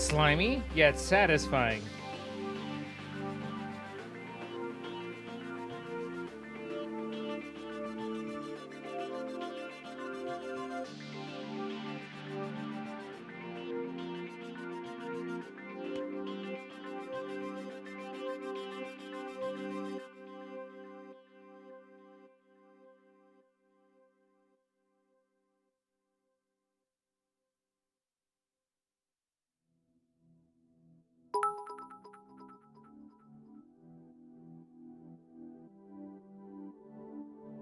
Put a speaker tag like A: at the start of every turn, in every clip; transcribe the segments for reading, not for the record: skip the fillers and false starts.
A: slimy yet satisfying.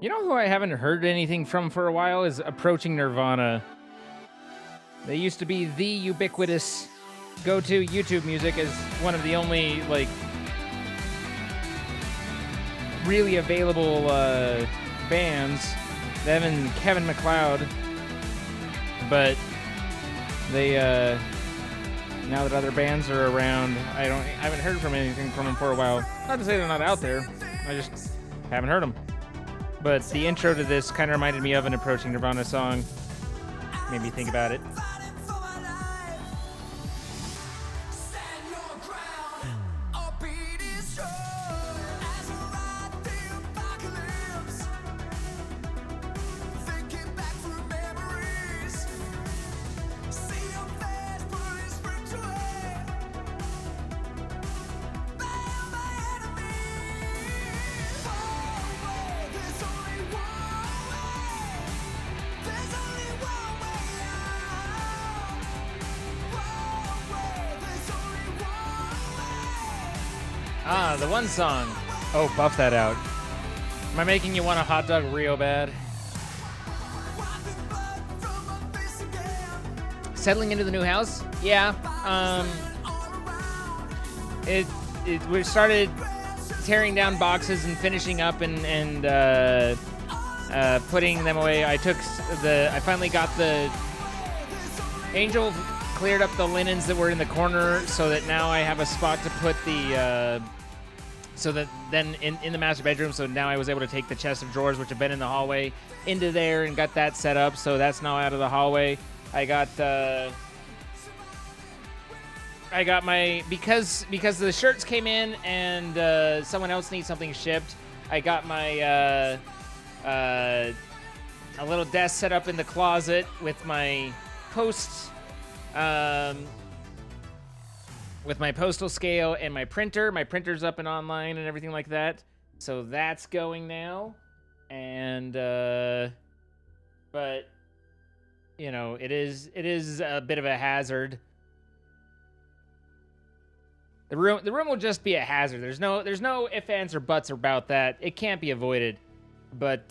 A: You know who I haven't heard anything from for a while is Approaching Nirvana. They used to be the ubiquitous go-to YouTube music as one of the only, like, really available bands. Them and Kevin MacLeod. But they, now that other bands are around, I haven't heard from anything from them for a while. Not to say they're not out there. I just haven't heard them. But the intro to this kind of reminded me of an Approaching Nirvana song. Made me think about it. Ah, the one song. Oh, buff that out. Am I making you want a hot dog real bad? Settling into the new house? Yeah. We started tearing down boxes and finishing up and putting them away. I finally got the Angel cleared up the linens that were in the corner so that now I have a spot to put the so that then in the master bedroom, so now I was able to take the chest of drawers which have been in the hallway into there and got that set up, so that's now out of the hallway. I got my because the shirts came in and someone else needs something shipped. I got my a little desk set up in the closet with my with my postal scale and my printer. My printer's up and online and everything like that. So that's going now. And but you know, it is a bit of a hazard. The room will just be a hazard. There's no ifs, ands, or buts about that. It can't be avoided. But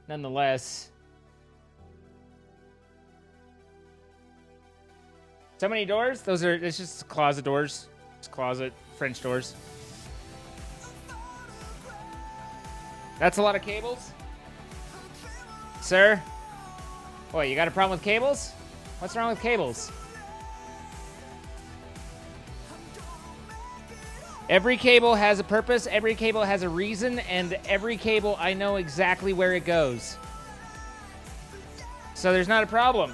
A: nonetheless, so many doors? It's just closet doors. It's closet French doors. That's a lot of cables? Sir? What, you got a problem with cables? What's wrong with cables? Every cable has a purpose, every cable has a reason, and every cable, I know exactly where it goes. So there's not a problem.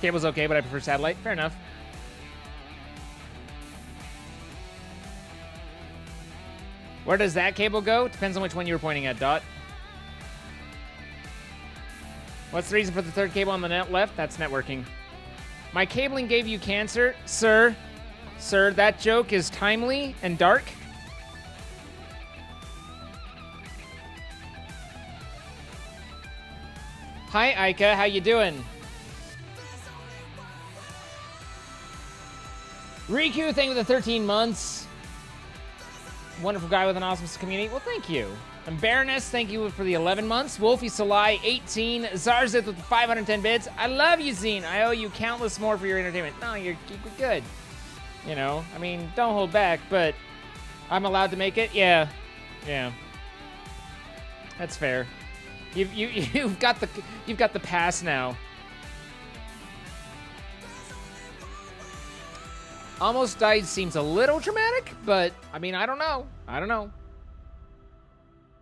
A: Cable's okay, but I prefer satellite. Fair enough. Where does that cable go? Depends on which one you were pointing at, Dot. What's the reason for the third cable on the net left? That's networking. My cabling gave you cancer? Sir, that joke is timely and dark. Hi, Ica. How you doing? Riku, thank you for the 13 months. Wonderful guy with an awesome community. Well, thank you. And Baroness, thank you for the 11 months. Wolfie Salai, 18. Zarzith with 510 bits. I love you, Zine. I owe you countless more for your entertainment. No, you're good. You know, I mean, don't hold back, but I'm allowed to make it? Yeah. That's fair. You've got the pass now. Almost died seems a little dramatic, but I mean, I don't know. I don't know.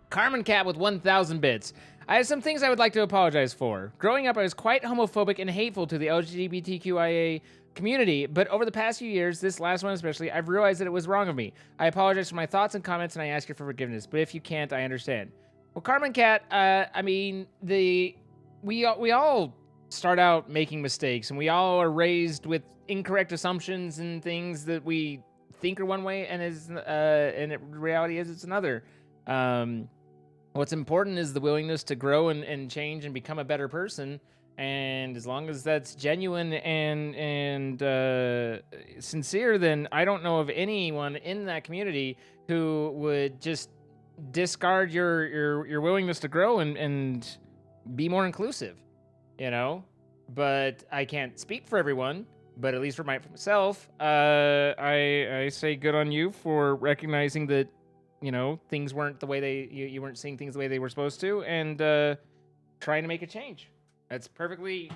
A: Carmen Cat with 1,000 bits. I have some things I would like to apologize for. Growing up, I was quite homophobic and hateful to the LGBTQIA community, but over the past few years, this last one especially, I've realized that it was wrong of me. I apologize for my thoughts and comments, and I ask you for forgiveness, but if you can't, I understand. Well, Carmen Cat, I mean, we all start out making mistakes, and we all are raised with incorrect assumptions and things that we think are one way, and reality is it's another. What's important is the willingness to grow and change and become a better person. And as long as that's genuine and sincere, then I don't know of anyone in that community who would just discard your willingness to grow and be more inclusive, you know? But I can't speak for everyone, but at least for myself, I say good on you for recognizing that, you know, things weren't the way you weren't seeing things the way they were supposed to, and trying to make a change. That's perfectly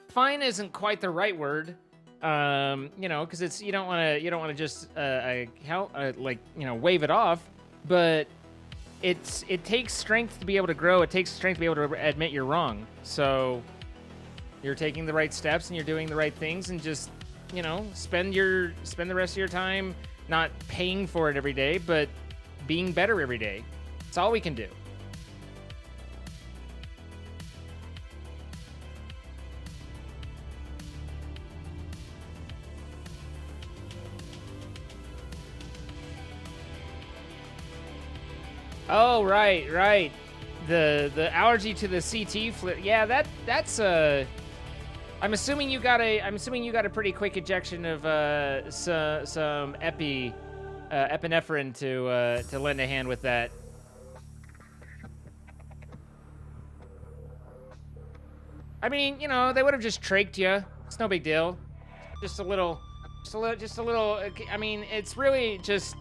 A: fine. Isn't quite the right word, you know, because it's you don't want to just like, you know, wave it off, but it takes strength to be able to grow. It takes strength to be able to admit you're wrong. So you're taking the right steps and you're doing the right things, and just, you know, spend the rest of your time not paying for it every day, but being better every day. It's all we can do. Oh, right. The allergy to the CT flip. Yeah, that's I'm assuming you got a pretty quick injection of some epinephrine to lend a hand with that. I mean, you know, they would have just trached you. It's no big deal. Just a little. I mean, it's really just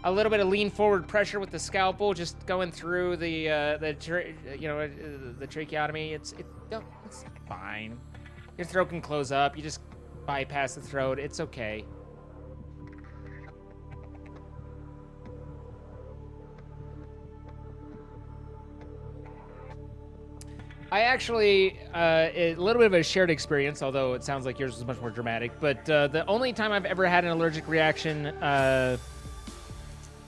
A: a little bit of lean forward pressure with the scalpel, just going through the tracheotomy. It's fine. Your throat can close up. You just bypass the throat. It's okay. I actually, a little bit of a shared experience, although it sounds like yours was much more dramatic, but the only time I've ever had an allergic reaction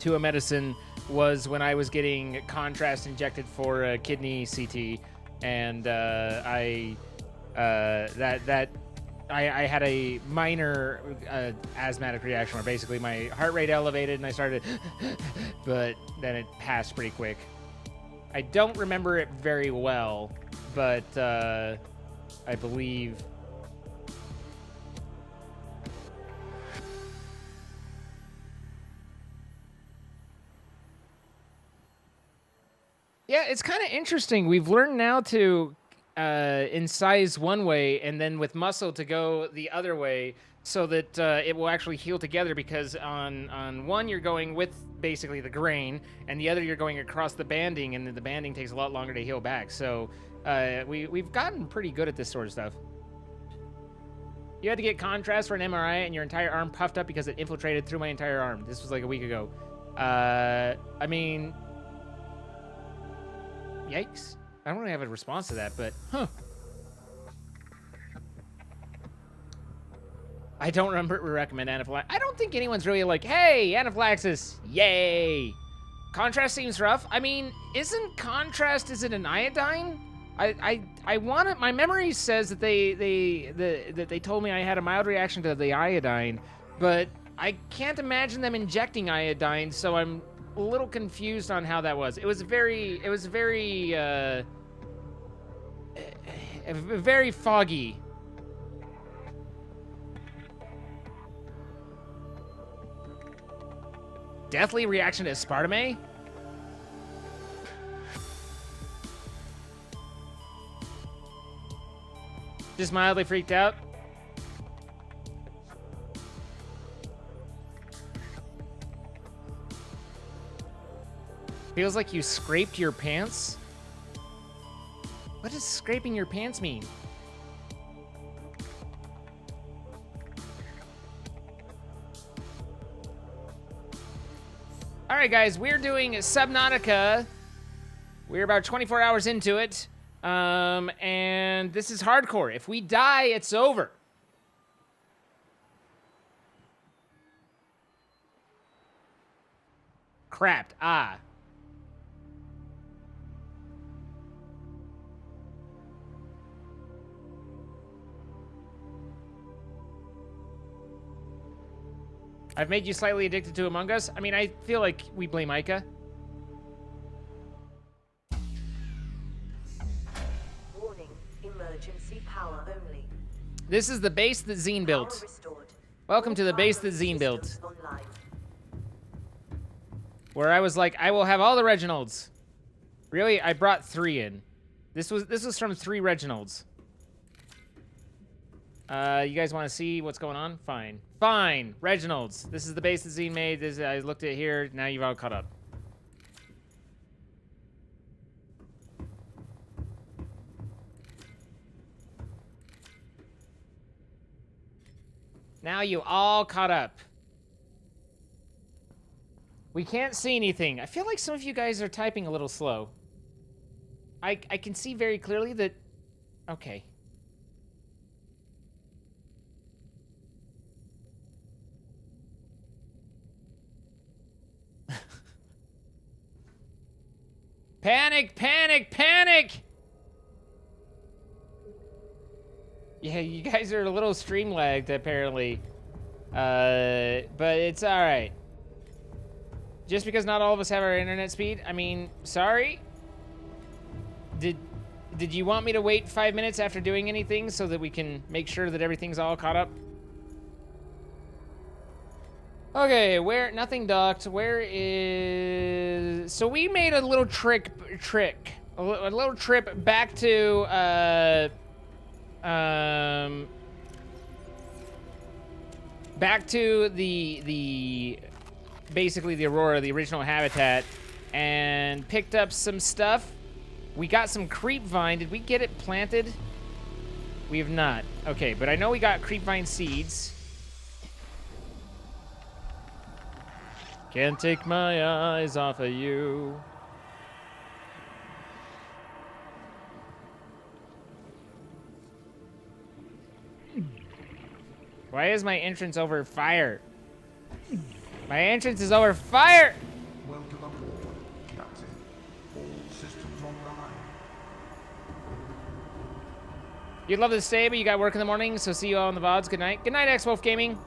A: to a medicine was when I was getting contrast injected for a kidney CT, and I had a minor asthmatic reaction where basically my heart rate elevated and I started, but then it passed pretty quick. I don't remember it very well, but I believe. Yeah, it's kind of interesting. We've learned now to incise one way and then with muscle to go the other way, so that it will actually heal together, because on one you're going with basically the grain, and the other you're going across the banding, and the banding takes a lot longer to heal back. So we've gotten pretty good at this sort of stuff. You had to get contrast for an MRI and your entire arm puffed up because it infiltrated through my entire arm. This was like a week ago. I mean, yikes. I don't really have a response to that, but huh. I don't recommend anaphylaxis. I don't think anyone's really like, hey, anaphylaxis, yay. Contrast seems rough. I mean, isn't contrast, is it an iodine? I want it. My memory says that they told me I had a mild reaction to the iodine, but I can't imagine them injecting iodine, so I'm a little confused on how that was. It was very foggy. Deathly reaction to aspartame? Just mildly freaked out? Feels like you scraped your pants? What does scraping your pants mean? right, guys, we're doing Subnautica. We're about 24 hours into it. And this is hardcore. If we die, it's over. Crapped. Ah. I've made you slightly addicted to Among Us. I mean, I feel like we blame Ica.
B: Warning, emergency power only.
A: This is the base that Zine built. Welcome to the base that Zine built. Where I was like, I will have all the Reginalds. Really? I brought 3 in. This was from 3 Reginalds. You guys want to see what's going on? Fine. Fine. Reginalds. This is the base that Zine made. I looked at here. Now you've all caught up. Now you all caught up. We can't see anything. I feel like some of you guys are typing a little slow. I can see very clearly that... Okay. Panic, panic, panic! Yeah, you guys are a little stream lagged, apparently. But it's alright. Just because not all of us have our internet speed, I mean, sorry? Did you want me to wait 5 minutes after doing anything so that we can make sure that everything's all caught up? Okay, where, nothing docked, where is, so we made a little a little trip back to, back to the basically the Aurora, the original habitat, and picked up some stuff. We got some creep vine. Did we get it planted? We have not. Okay, but I know we got creep vine seeds. Can't take my eyes off of you. Why is my entrance over fire? My entrance is over fire!
C: Welcome aboard, Captain. All systems online.
A: You'd love to stay, but you got work in the morning, so see you all in the VODs. Good night. Good night, X-Wolf Gaming.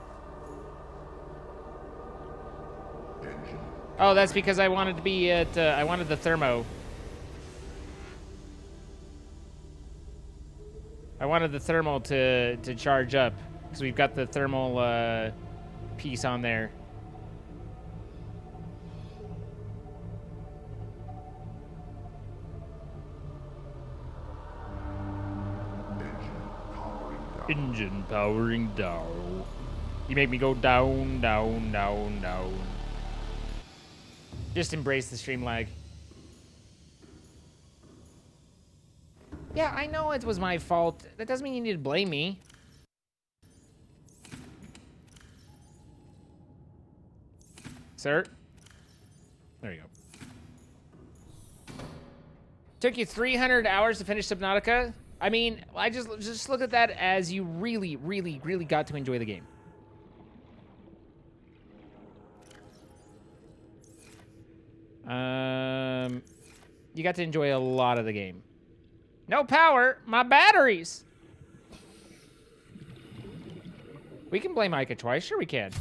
C: Engine.
A: Oh, that's because I wanted to be at, I wanted the thermo. I wanted the thermal to charge up, because we've got the thermal, piece on there. Engine powering down. You make me go down, down, down, down. Just embrace the stream lag. Yeah, I know it was my fault. That doesn't mean you need to blame me. Sir? There you go. Took you 300 hours to finish Subnautica? I mean, I just look at that as you really, really, really got to enjoy the game. You got to enjoy a lot of the game. No power, my batteries. We can blame Ica twice, sure we can.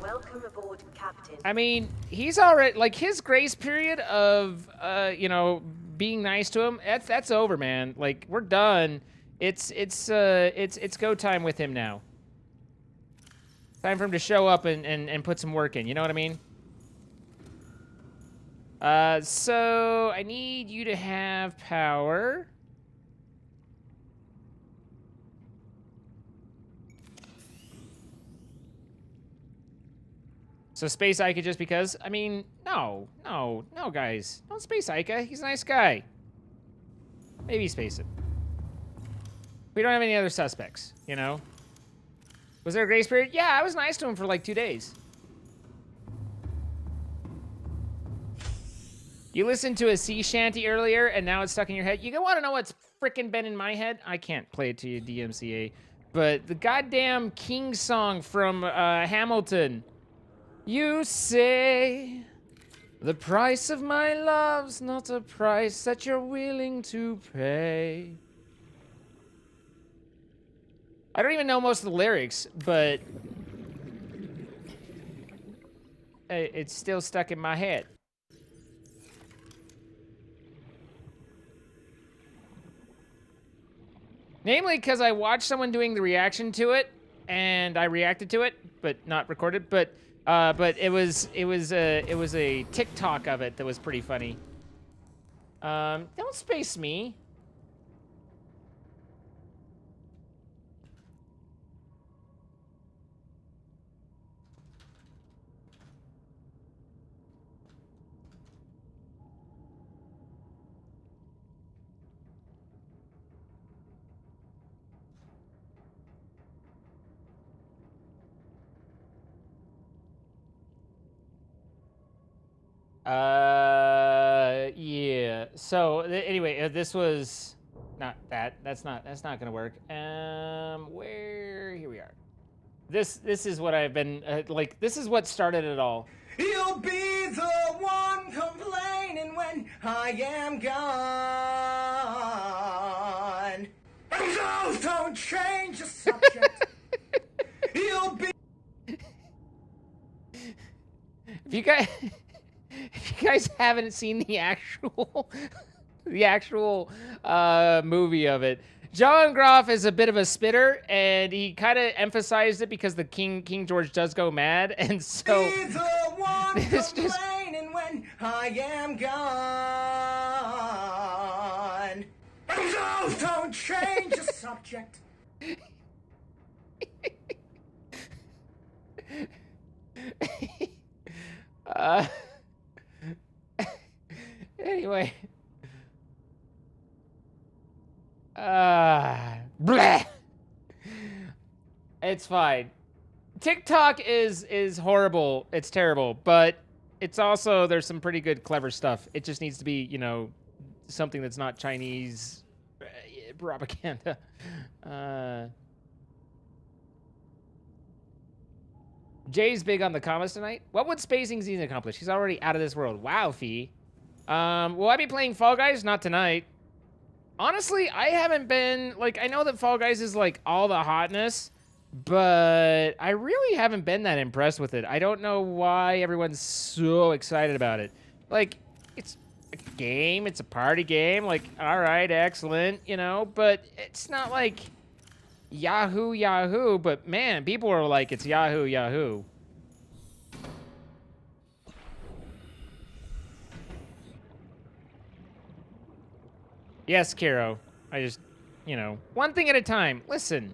B: Welcome aboard, Captain.
A: I mean, he's already, like, his grace period of, you know, being nice to him, that's over, man. Like, we're done. It's go time with him now. Time for him to show up and put some work in, you know what I mean? So I need you to have power. So space Ica just because? I mean, no, guys. Don't space Ica. He's a nice guy. Maybe space him. We don't have any other suspects, you know? Was there a grace period? Yeah, I was nice to him for like 2 days. You listened to a sea shanty earlier, and now it's stuck in your head. You want to know what's frickin' been in my head? I can't play it to you, DMCA. But the goddamn King song from Hamilton. You say the price of my love's not a price that you're willing to pay. I don't even know most of the lyrics, but it's still stuck in my head. Namely because I watched someone doing the reaction to it, and I reacted to it, but not recorded. But it was a TikTok of it that was pretty funny. Don't space me. Yeah. So anyway, this was not that. That's not gonna work. Where? Here we are. This is what I've been like. This is what started it all.
D: You'll be the one complaining when I am gone. And those don't change the subject. You'll be.
A: If you guys haven't seen the actual movie of it, John Groff is a bit of a spitter, and he kind of emphasized it because the King George does go mad, and so
D: Be the one
A: it's just
D: complaining when I am gone. And those don't change the subject.
A: Anyway. Bleh. It's fine. TikTok is horrible. It's terrible, but it's also, there's some pretty good, clever stuff. It just needs to be, you know, something that's not Chinese propaganda. Jay's big on the comments tonight. What would Spacing Zine accomplish? He's already out of this world. Wow, Fee. Will I be playing Fall Guys? Not tonight. Honestly, I haven't been, like, I know that Fall Guys is, like, all the hotness, but I really haven't been that impressed with it. I don't know why everyone's so excited about it. Like, it's a game, it's a party game, like, all right, excellent, you know, but it's not like Yahoo, but man, people are like, it's Yahoo. Yes, Kiro. I just, you know, one thing at a time. Listen,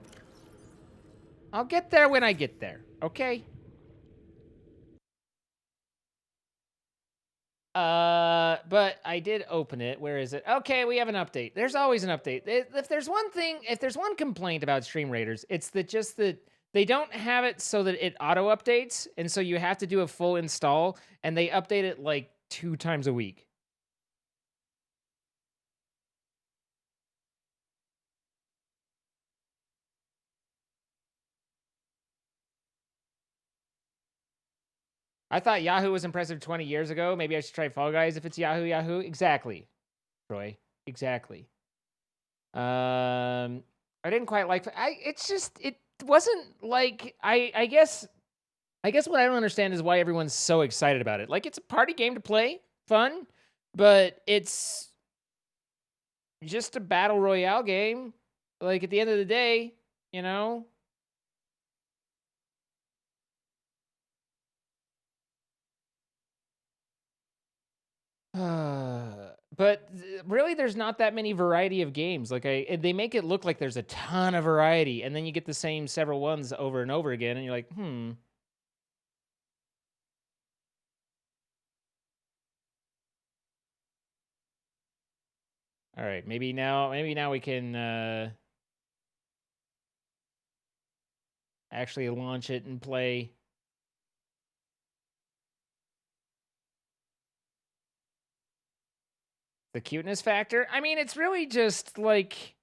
A: I'll get there when I get there, okay? But I did open it. Where is it? Okay, we have an update. There's always an update. If there's one complaint about Stream Raiders, it's that they don't have it so that it auto updates, and so you have to do a full install, and they update it like 2 times a week. I thought Yahoo was impressive 20 years ago. Maybe I should try Fall Guys if it's Yahoo. Exactly, Troy. Exactly. I didn't quite like. It wasn't like. I guess what I don't understand is why everyone's so excited about it. Like, it's a party game to play, fun, but it's just a battle royale game. Like, at the end of the day, you know. But really, there's not that many variety of games. Like, they make it look like there's a ton of variety, and then you get the same several ones over and over again, and you're like, All right, maybe now we can actually launch it and play. The cuteness factor. I mean, it's really just like,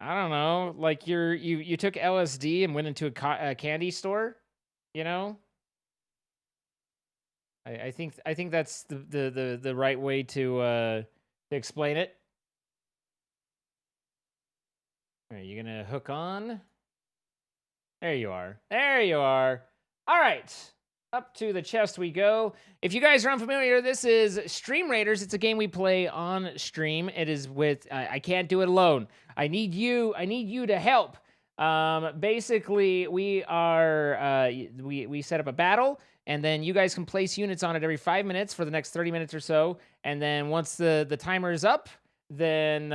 A: I don't know, like you took LSD and went into a candy store, you know? I think that's the right way to explain it. Are you gonna hook on? There you are. There you are. All right. Up to the chest we go. If you guys are unfamiliar, this is Stream Raiders. It's a game we play on stream. It is with I can't do it alone. I need you to help. Basically, we are we set up a battle, and then you guys can place units on it every 5 minutes for the next 30 minutes or so. And then once the timer is up, then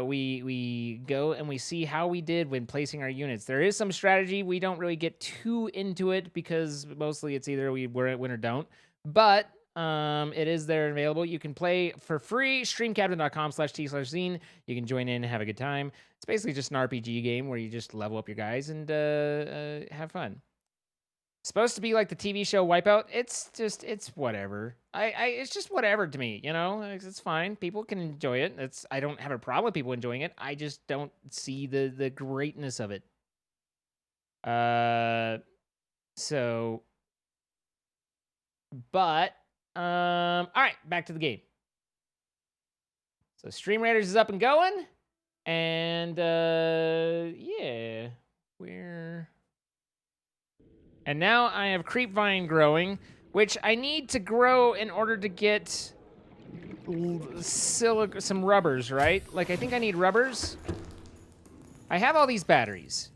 A: we go and we see how we did when placing our units. There is some strategy. We don't really get too into it because mostly it's either we win or don't. But it is there and available. You can play for free. Streamcaptain.com/t/zine. You can join in and have a good time. It's basically just an RPG game where you just level up your guys and have fun. Supposed to be like the TV show Wipeout. It's whatever. It's just whatever to me, you know? It's fine. People can enjoy it. I don't have a problem with people enjoying it. I just don't see the greatness of it. All right, back to the game. So Stream Raiders is up and going. And yeah, and now I have Creepvine growing, which I need to grow in order to get some rubbers, right? Like, I think I need rubbers. I have all these batteries.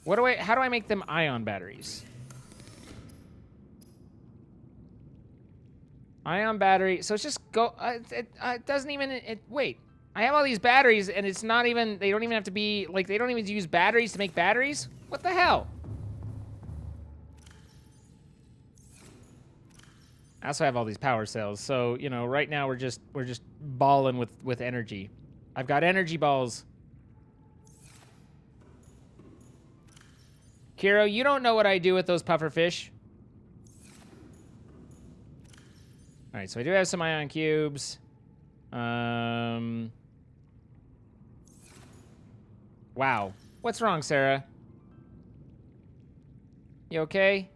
A: How do I make them ion batteries? Ion battery. So it's just go. It doesn't even. Wait. I have all these batteries, and it's not even. They don't even have to be like. They don't even use batteries to make batteries. What the hell? I also have all these power cells, so you know. Right now we're just balling with energy. I've got energy balls. Kiro, you don't know what I do with those puffer fish. All right, so I do have some ion cubes. Wow. What's wrong, Sarah? You okay?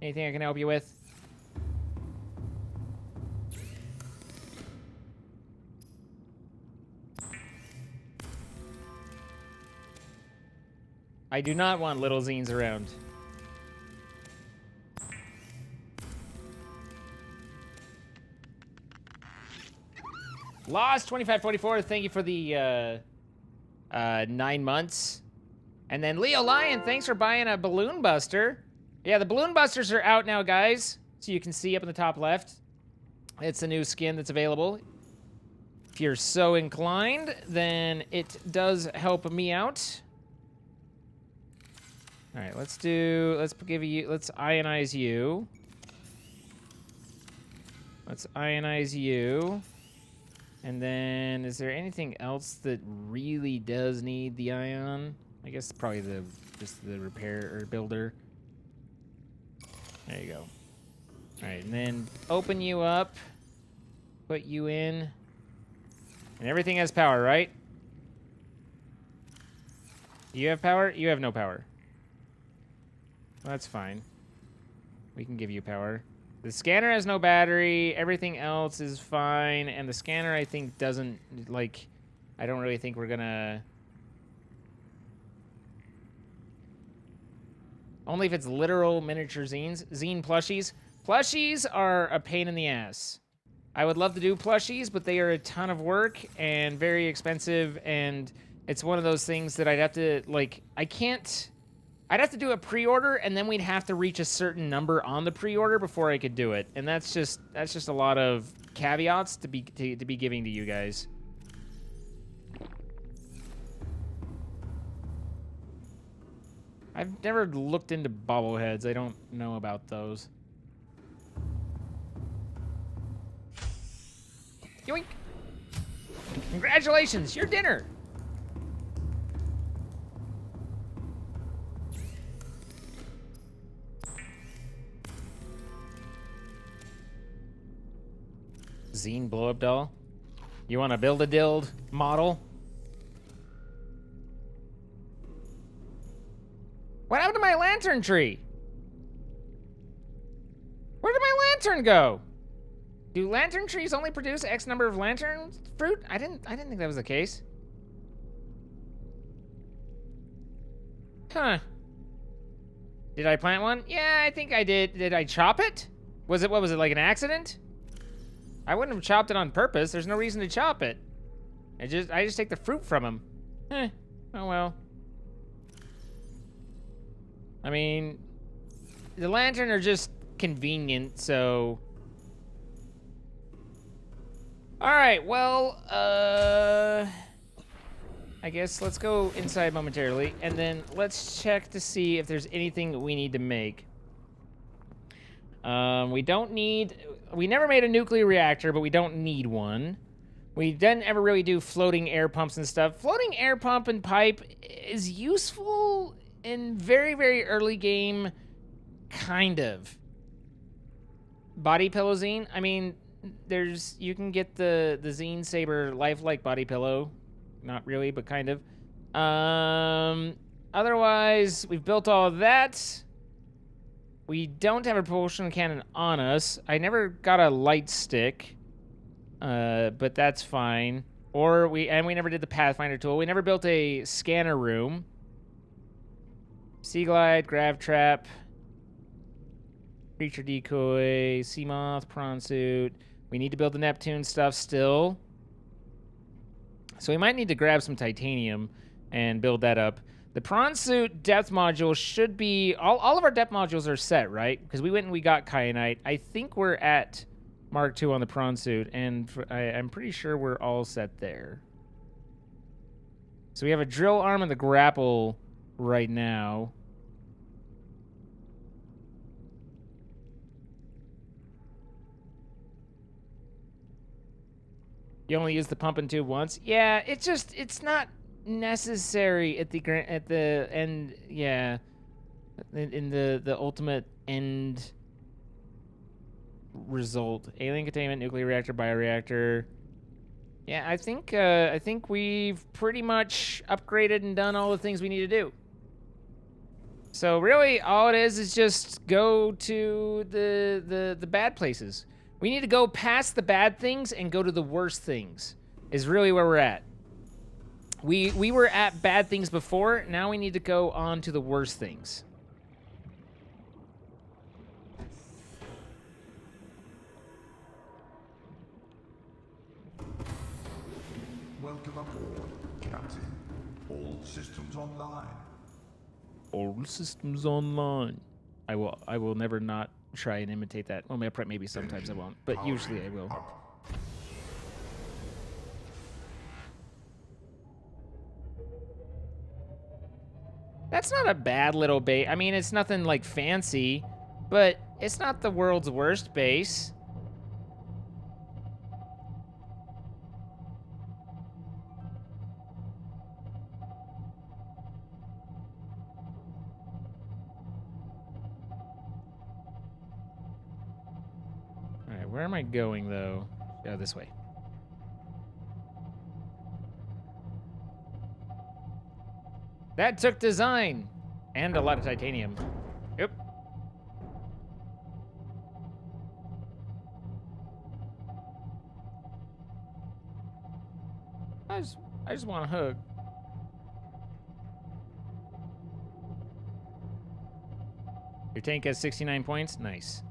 A: Anything I can help you with? I do not want little zines around. Lost 2544, thank you for the 9 months. And then Leo Lion, thanks for buying a Balloon Buster. Yeah, the Balloon Busters are out now, guys. So you can see up in the top left. It's a new skin that's available. If you're so inclined, then it does help me out. All right, let's ionize you. Let's ionize you. And then, is there anything else that really does need the ion? I guess probably just the repair or builder. There you go. All right, and then open you up, put you in, and everything has power, right? You have power? You have no power. Well, that's fine. We can give you power. The scanner has no battery. Everything else is fine. And the scanner, I think, doesn't, like... I don't really think we're gonna... Only if it's literal miniature zines. Zine plushies. Plushies are a pain in the ass. I would love to do plushies, but they are a ton of work and very expensive. And it's one of those things that I'd have to, like... I'd have to do a pre-order, and then we'd have to reach a certain number on the pre-order before I could do it, and that's just a lot of caveats to be giving to you guys. I've never looked into bobbleheads. I don't know about those. Yoink! Congratulations, your dinner. Zine blow-up doll. You want to build a dild model? What happened to my lantern tree? Where did my lantern go? Do lantern trees only produce X number of lantern fruit? I didn't think that was the case. Huh. Did I plant one? Yeah, I think I did. Did I chop it? What was it, like an accident? I wouldn't have chopped it on purpose. There's no reason to chop it. I just take the fruit from him. Oh well. I mean, the lantern are just convenient, so. All right, well, I guess let's go inside momentarily, and then let's check to see if there's anything we need to make. We never made a nuclear reactor, but we don't need one. We didn't ever really do floating air pumps and stuff. Floating air pump and pipe is useful in very, very early game, kind of. Body pillow zine, I mean, you can get the Zine Saber lifelike body pillow. Not really, but kind of. Otherwise, we've built all of that. We don't have a propulsion cannon on us. I never got a light stick, but that's fine. We never did the Pathfinder tool. We never built a scanner room. Sea glide, grav trap, creature decoy, sea moth, prawn suit. We need to build the Neptune stuff still. So we might need to grab some titanium and build that up. The prawn suit depth module should be... All of our depth modules are set, right? Because we went and we got kyanite. I think we're at Mark II on the prawn suit, and I'm pretty sure we're all set there. So we have a drill arm and the grapple right now. You only use the pump and tube once? Yeah, it's not necessary at the end, yeah. In the ultimate end result. Alien containment, nuclear reactor, bioreactor. Yeah, I think we've pretty much upgraded and done all the things we need to do. So really, all it is just go to the bad places. We need to go past the bad things and go to the worst things, is really where we're at. We were at bad things before, now we need to go on to the worst things.
C: Welcome aboard, Captain. All systems online.
A: All systems online. I will never not try and imitate that. Well, maybe sometimes I won't, but usually I will. That's not a bad little base. I mean, it's nothing like fancy, but it's not the world's worst base. Where am I going, though? Oh, this way. That took design! And a lot of titanium. Yep. I just want a hug. Your tank has 69 points? Nice.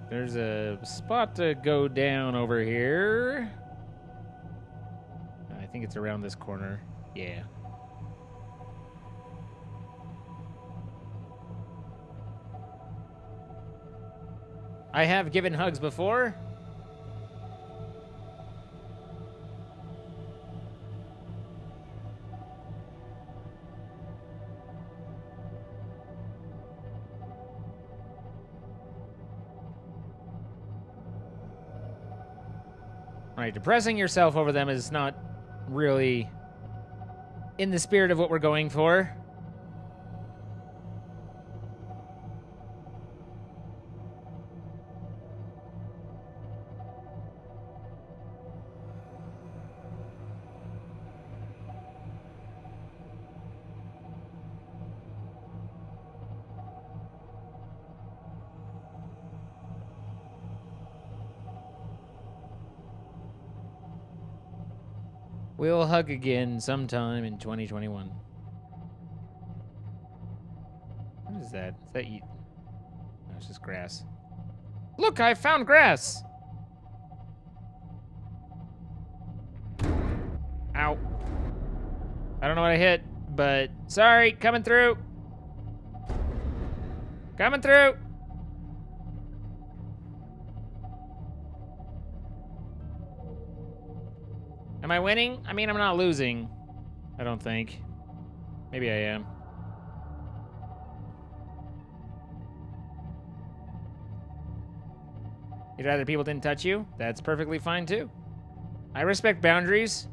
A: There's a spot to go down over here. I think it's around this corner. Yeah. I have given hugs before. Right, depressing yourself over them is not really in the spirit of what we're going for. We'll hug again sometime in 2021. What is that? Is that you? No, it's just grass. Look, I found grass! Ow. I don't know what I hit, but sorry, coming through. Coming through. Am I winning? I mean, I'm not losing. I don't think. Maybe I am. You'd rather people didn't touch you? That's perfectly fine, too. I respect boundaries.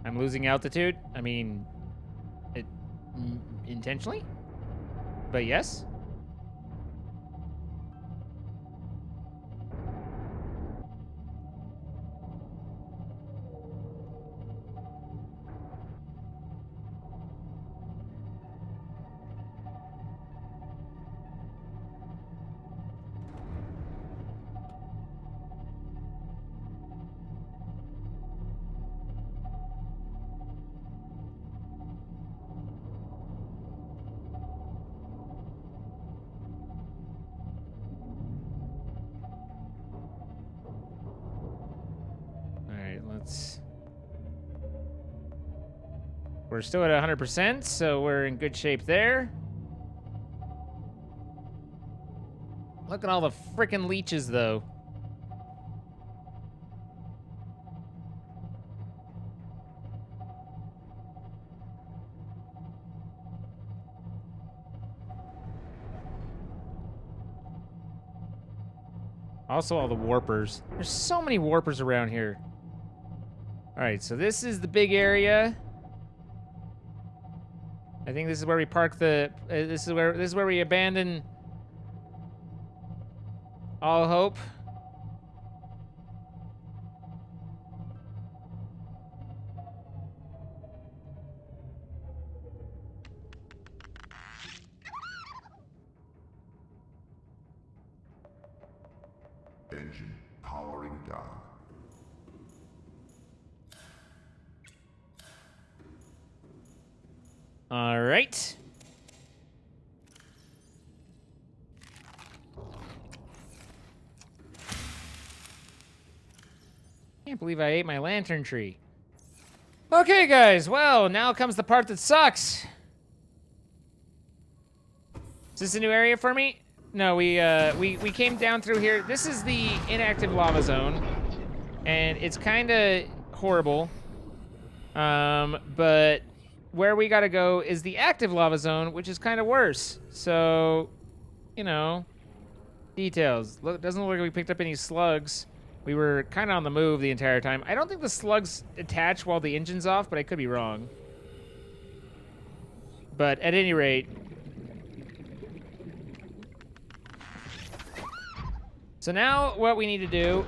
A: I'm losing altitude. I mean, intentionally? But yes. We're still at 100%, so we're in good shape there. Look at all the frickin' leeches, though. Also, all the warpers. There's so many warpers around here. All right, so this is the big area. I think this is where we park the. This is where we abandon all hope.
C: Engine powering down.
A: All right. Can't believe I ate my lantern tree. Okay, guys. Well, now comes the part that sucks. Is this a new area for me? No, we came down through here. This is the inactive lava zone, and it's kind of horrible. But where we gotta go is the active lava zone, which is kind of worse. So, you know, details. Look, doesn't look like we picked up any slugs. We were kind of on the move the entire time. I don't think the slugs attach while the engine's off, but I could be wrong. But at any rate, so now what we need to do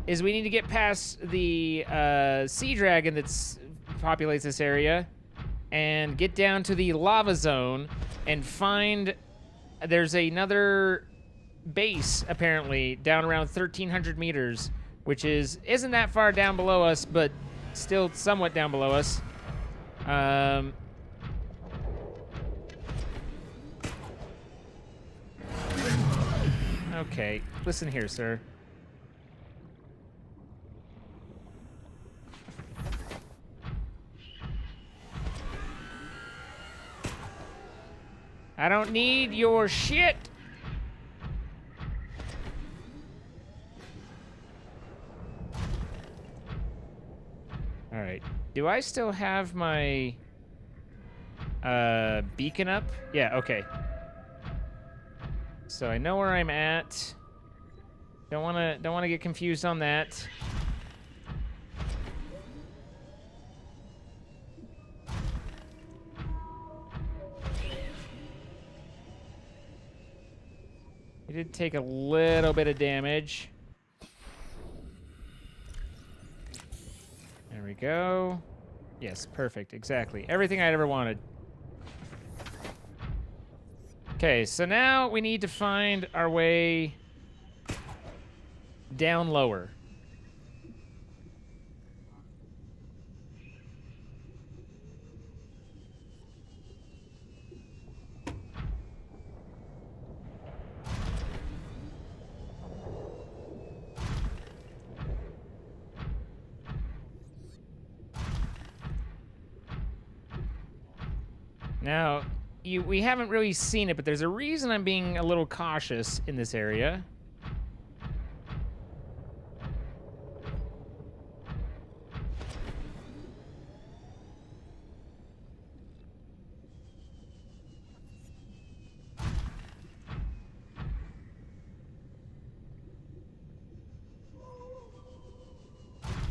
A: is we need to get past the sea dragon that's populates this area and get down to the lava zone and find there's another base, apparently, down around 1,300 meters, which isn't that far down below us, but still somewhat down below us. Okay, listen here, sir. I don't need your shit. All right. Do I still have my beacon up? Yeah, okay. So I know where I'm at. Don't want to get confused on that. He did take a little bit of damage. There we go. Yes, perfect. Exactly. Everything I'd ever wanted. Okay, so now we need to find our way down lower. Now, we haven't really seen it, but there's a reason I'm being a little cautious in this area.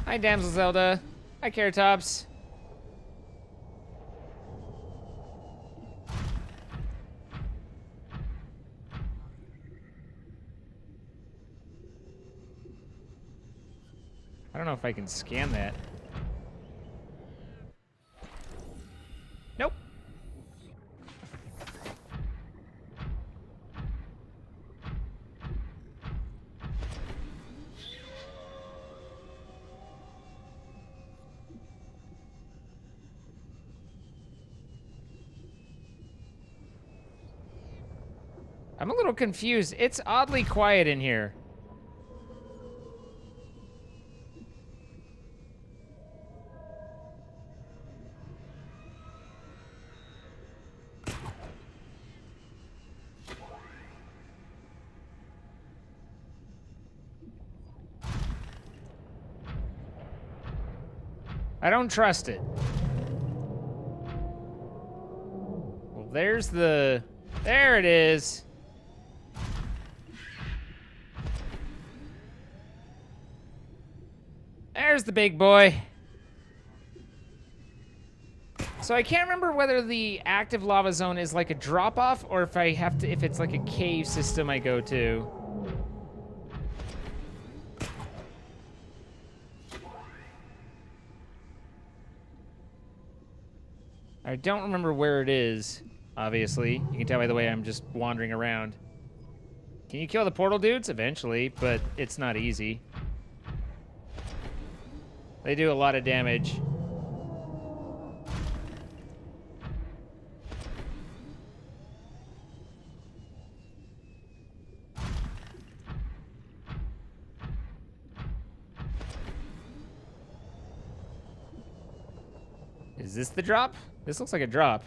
A: Hi, Damsel Zelda. Hi, Carrot Tops. I don't know if I can scan that. Nope. I'm a little confused. It's oddly quiet in here. I don't trust it. Well, there's the... There it is. There's the big boy. So I can't remember whether the active lava zone is like a drop-off or if I have to, if it's like a cave system I go to. I don't remember where it is, obviously. You can tell by the way I'm just wandering around. Can you kill the portal dudes? Eventually, but it's not easy. They do a lot of damage. Is this the drop? This looks like a drop.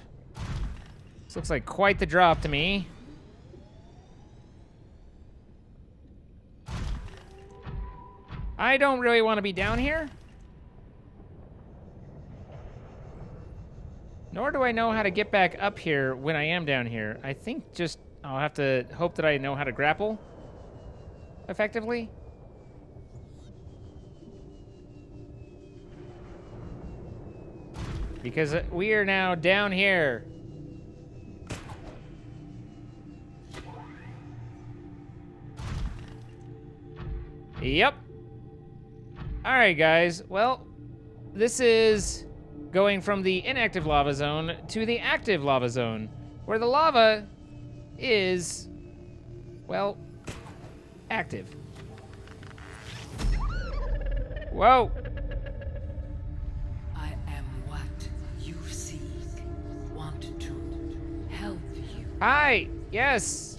A: This looks like quite the drop to me. I don't really want to be down here. Nor do I know how to get back up here when I am down here. I think just I'll have to hope that I know how to grapple effectively. Because we are now down here. Yep. All right, guys. Well, this is going from the inactive lava zone to the active lava zone, where the lava is, well, active. Whoa.
E: I am what you seek. Want to help you.
A: Hi. Yes.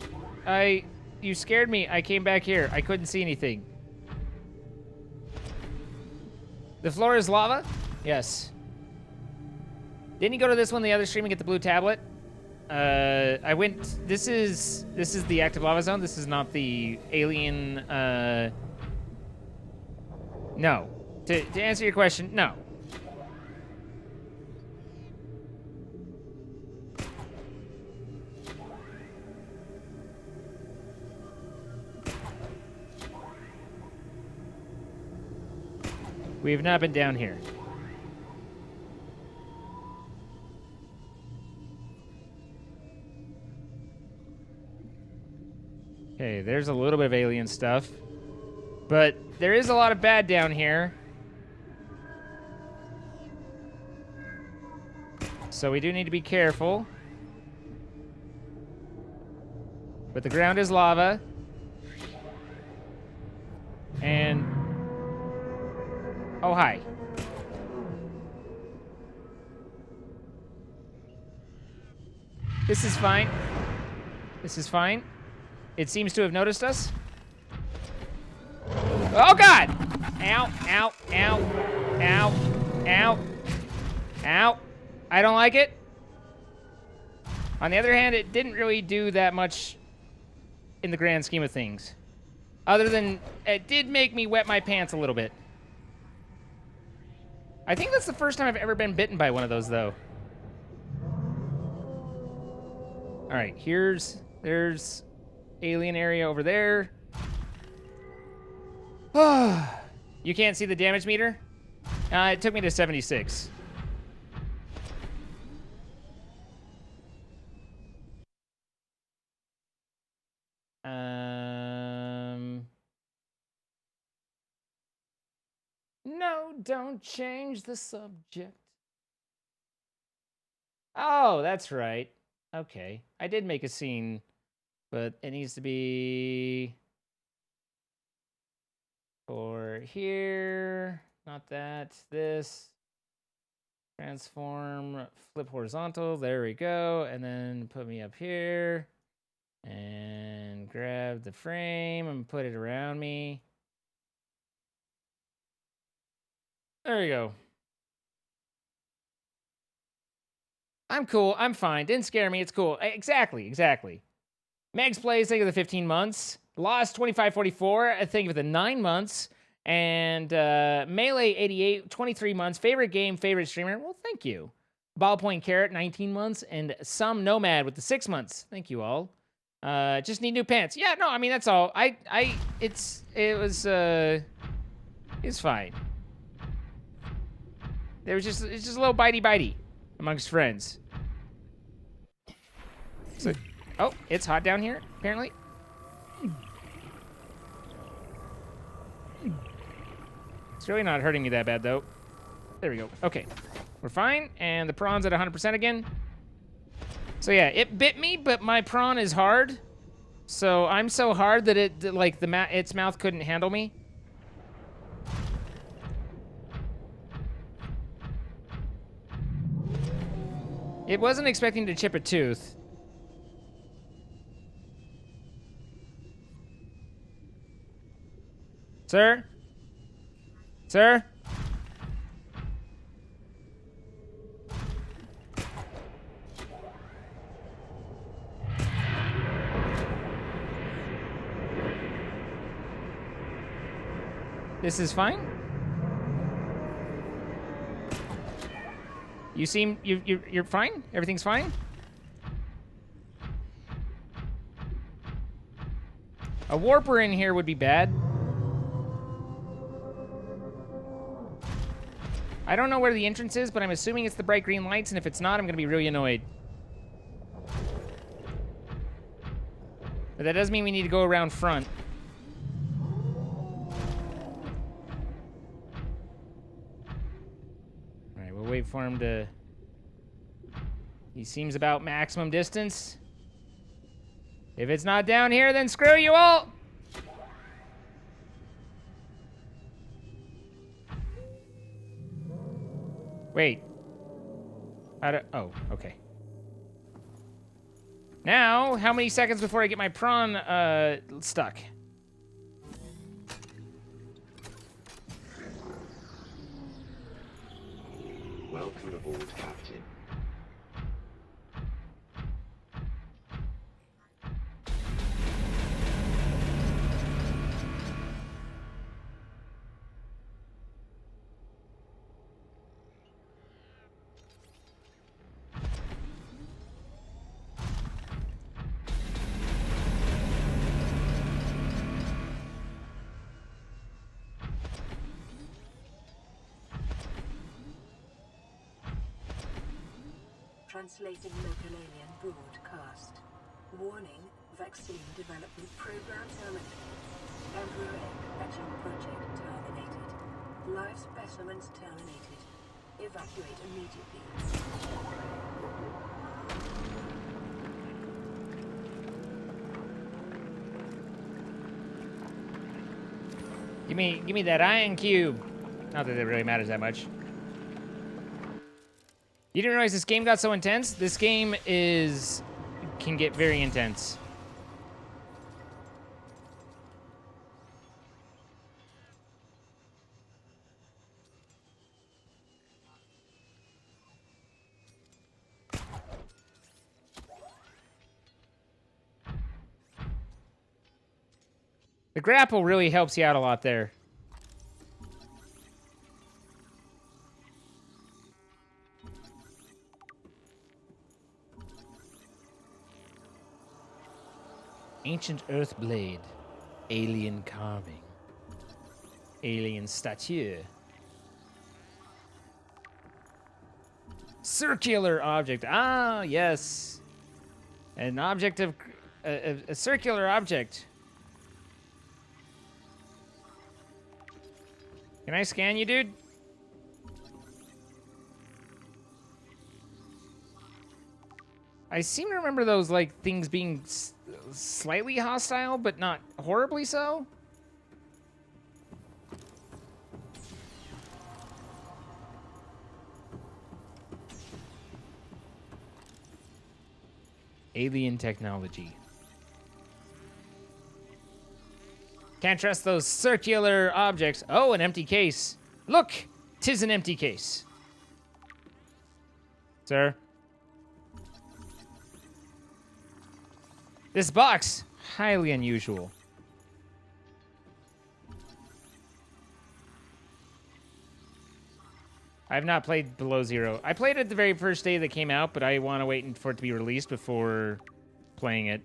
A: You scared me. I came back here. I couldn't see anything. The floor is lava? Yes. Didn't you go to this one the other stream and get the blue tablet? I went. This is the active lava zone. This is not the alien. No. To answer your question, no. We have not been down here. Okay, there's a little bit of alien stuff. But there is a lot of bad down here. So we do need to be careful. But the ground is lava. And... oh, hi. This is fine. This is fine. It seems to have noticed us. Oh, God! Ow, ow, ow, ow, ow, ow. I don't like it. On the other hand, it didn't really do that much in the grand scheme of things. Other than, it did make me wet my pants a little bit. I think that's the first time I've ever been bitten by one of those, though. All right, there's alien area over there. You can't see the damage meter? It took me to 76. No, don't change the subject. Oh, that's right. Okay. I did make a scene, but it needs to be for here. Not that. This. Transform, flip horizontal. There we go. And then put me up here. And grab the frame and put it around me. There we go. I'm cool. I'm fine. Didn't scare me. It's cool. Exactly. Megs Plays, thank you for the 15 months. Lost 2544, I think of the 9 months. And Melee 88, 23 months. Favorite game, favorite streamer. Well, thank you. Ballpoint Carrot, 19 months. And Some Nomad with the 6 months. Thank you all. Just need new pants. Yeah, no, I mean, that's all. It's fine. It's just a little bitey amongst friends. So, oh, it's hot down here, apparently. It's really not hurting me that bad, though. There we go. Okay, we're fine, and the prawn's at 100% again. So yeah, it bit me, but my prawn is hard. So I'm so hard that its mouth couldn't handle me. It wasn't expecting to chip a tooth. Sir? Sir? This is fine? You seem you're fine? Everything's fine? A warper in here would be bad. I don't know where the entrance is, but I'm assuming it's the bright green lights, and if it's not, I'm gonna be really annoyed. But that does mean we need to go around front. Alright, we'll wait for him to... He seems about maximum distance. If it's not down here, then screw you all! Wait. Oh, okay. Now, how many seconds before I get my prawn stuck?
F: Welcome aboard, Captain.
B: Translating local alien broadcast. Warning, vaccine development program terminated. Embryo egg hatching project terminated. Live specimens terminated. Evacuate immediately.
A: Give me that ion cube. Not that it really matters that much. You didn't realize this game got so intense? This game can get very intense. The grapple really helps you out a lot there. Ancient Earth Blade. Alien carving. Alien statue. Circular object. Ah, yes. An object of... a circular object. Can I scan you, dude? I seem to remember those, like, things being slightly hostile, but not horribly so. Alien technology. Can't trust those circular objects. Oh, an empty case. Look, 'tis an empty case. Sir? This box, highly unusual. I have not played Below Zero. I played it the very first day that came out, but I want to wait for it to be released before playing it.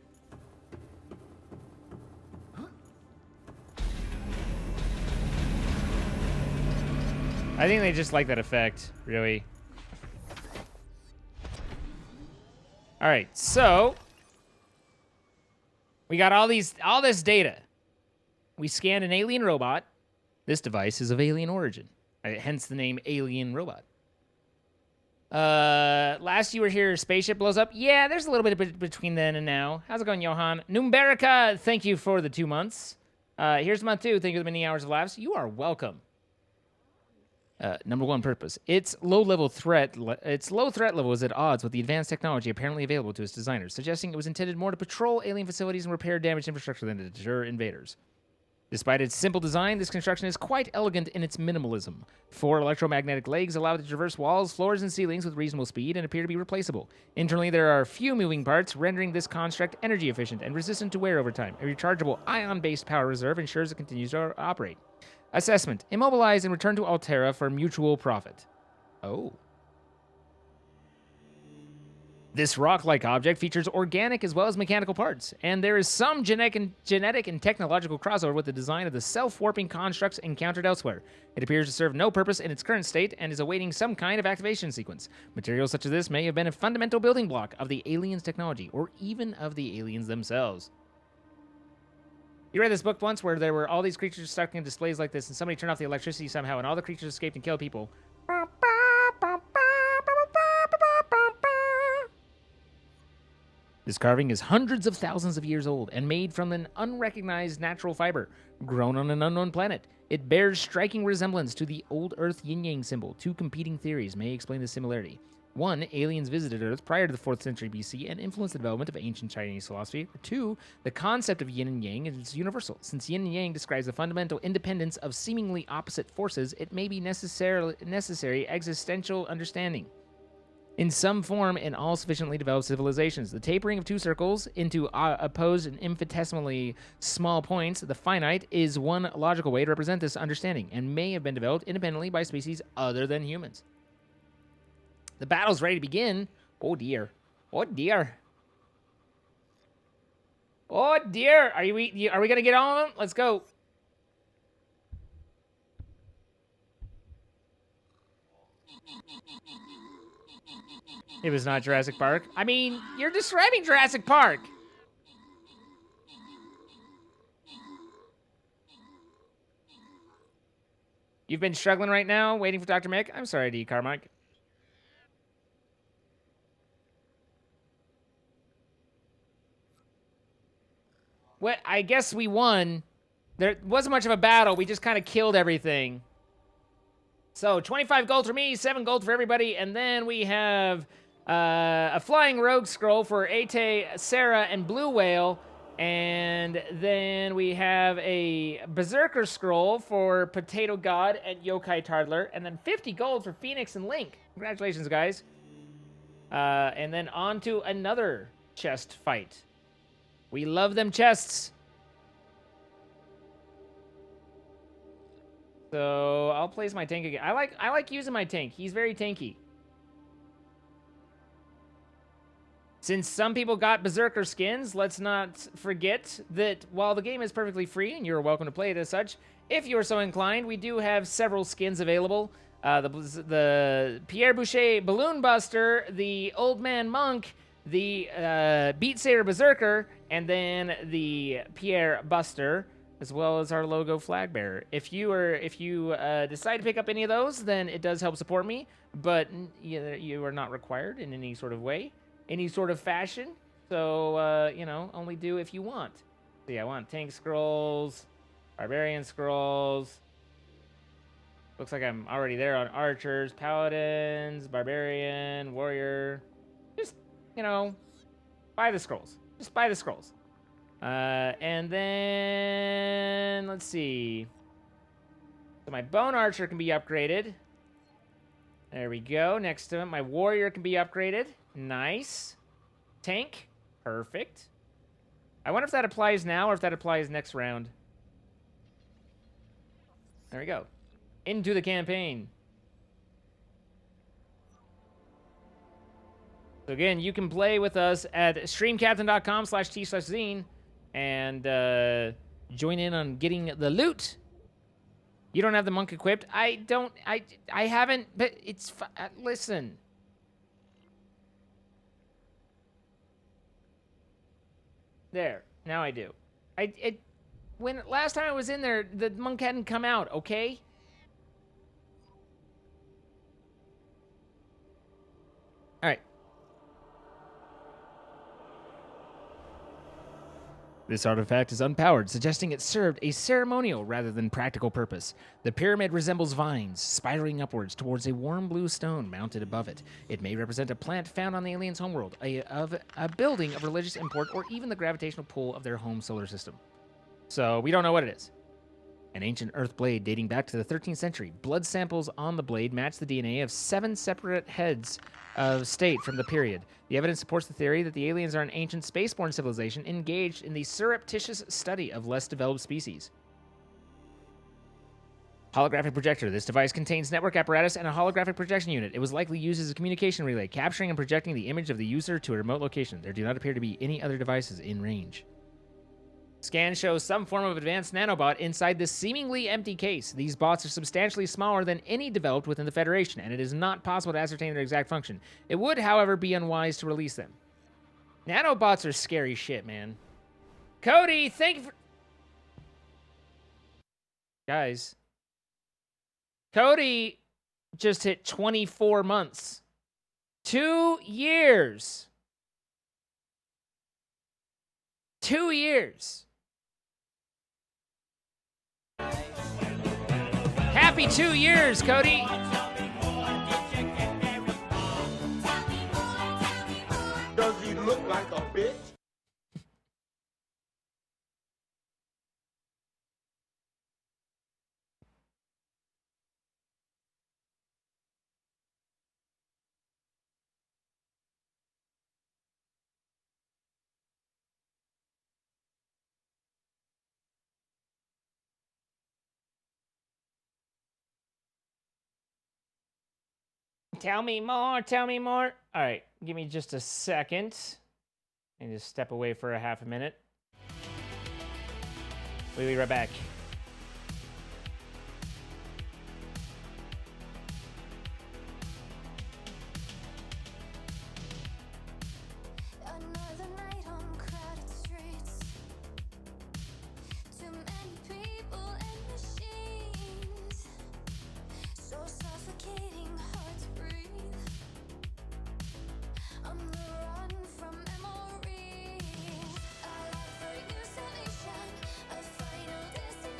A: I think they just like that effect, really. All right, so we got all this data. We scanned an alien robot. This device is of alien origin, hence the name Alien Robot. Last you were here, spaceship blows up. Yeah, there's a little bit between then and now. How's it going, Johan? Numberica, thank you for the 2 months. Here's month 2. Thank you for the many hours of laughs. You are welcome. Number 1 purpose. Its low threat level is at odds with the advanced technology apparently available to its designers, suggesting it was intended more to patrol alien facilities and repair damaged infrastructure than to deter invaders. Despite its simple design, this construction is quite elegant in its minimalism. 4 electromagnetic legs allow it to traverse walls, floors, and ceilings with reasonable speed and appear to be replaceable. Internally, there are few moving parts, rendering this construct energy efficient and resistant to wear over time. A rechargeable ion-based power reserve ensures it continues to operate. Assessment. Immobilize and return to Altera for mutual profit. Oh. This rock-like object features organic as well as mechanical parts, and there is some genetic and technological crossover with the design of the self-warping constructs encountered elsewhere. It appears to serve no purpose in its current state and is awaiting some kind of activation sequence. Materials such as this may have been a fundamental building block of the aliens' technology, or even of the aliens themselves. You read this book once where there were all these creatures stuck in displays like this, and somebody turned off the electricity somehow, and all the creatures escaped and killed people. This carving is hundreds of thousands of years old and made from an unrecognized natural fiber, grown on an unknown planet. It bears striking resemblance to the old Earth yin-yang symbol. Two competing theories may explain the similarity. One, aliens visited Earth prior to the 4th century BC and influenced the development of ancient Chinese philosophy. Or two, the concept of yin and yang is universal. Since yin and yang describes the fundamental independence of seemingly opposite forces, it may be necessary existential understanding in some form in all sufficiently developed civilizations. The tapering of two circles into opposed and infinitesimally small points, the finite, is one logical way to represent this understanding and may have been developed independently by species other than humans. The battle's ready to begin. Oh dear. Oh dear. Oh dear. Are we gonna get on them? Let's go. It was not Jurassic Park. I mean, you're describing Jurassic Park. You've been struggling right now, waiting for Dr. Mick? I'm sorry, D. Carmike. Well, I guess we won. There wasn't much of a battle. We just kind of killed everything. So, 25 gold for me, 7 gold for everybody, and then we have a Flying Rogue Scroll for Ate, Sarah, and Blue Whale, and then we have a Berserker Scroll for Potato God and Yokai Toddler, and then 50 gold for Phoenix and Link. Congratulations, guys. And then on to another chest fight. We love them chests. So I'll place my tank again. I like using my tank. He's very tanky. Since some people got Berserker skins, let's not forget that while the game is perfectly free and you're welcome to play it as such, if you are so inclined, we do have several skins available. The Pierre Boucher Balloon Buster, the Old Man Monk, the Beat Saber Berserker, and then the Pierre Buster, as well as our logo flag bearer. If you decide to pick up any of those, then it does help support me, but you are not required in any sort of way, any sort of fashion. So, only do if you want. So yeah, I want tank scrolls, barbarian scrolls. Looks like I'm already there on archers, paladins, barbarian, warrior. Just, buy the scrolls. Just buy the scrolls. And then, let's see. So my bone archer can be upgraded. There we go. Next to it, my warrior can be upgraded. Nice. Tank. Perfect. I wonder if that applies now or if that applies next round. There we go. Into the campaign. So again, you can play with us at streamcaptain.com/t/zine and join in on getting the loot. You don't have the monk equipped. I haven't, but it's, listen. There, now I do. When last time I was in there, the monk hadn't come out, okay? All right. This artifact is unpowered, suggesting it served a ceremonial rather than practical purpose. The pyramid resembles vines, spiraling upwards towards a warm blue stone mounted above it. It may represent a plant found on the aliens' homeworld, a building of religious import, or even the gravitational pull of their home solar system. So we don't know what it is. An ancient earth blade dating back to the 13th century. Blood samples on the blade match the DNA of 7 separate heads of state from the period. The evidence supports the theory that the aliens are an ancient spaceborne civilization engaged in the surreptitious study of less developed species. Holographic projector. This device contains network apparatus and a holographic projection unit. It was likely used as a communication relay, capturing and projecting the image of the user to a remote location. There do not appear to be any other devices in range. Scan shows some form of advanced nanobot inside this seemingly empty case. These bots are substantially smaller than any developed within the Federation, and it is not possible to ascertain their exact function. It would, however, be unwise to release them. Nanobots are scary shit, man. Cody, thank you for... Guys. Cody just hit 24 months. 2 years. 2 years. Happy 2 years, Cody.
D: Does he look like a bitch?
A: Tell me more, tell me more. All right, give me just a second. And just step away for a half a minute. We'll be right back.
G: Another night on crowded streets. Too many people and machines. So suffocating, hard to breathe. On the run from memories. A life for you, salvation. A final destination.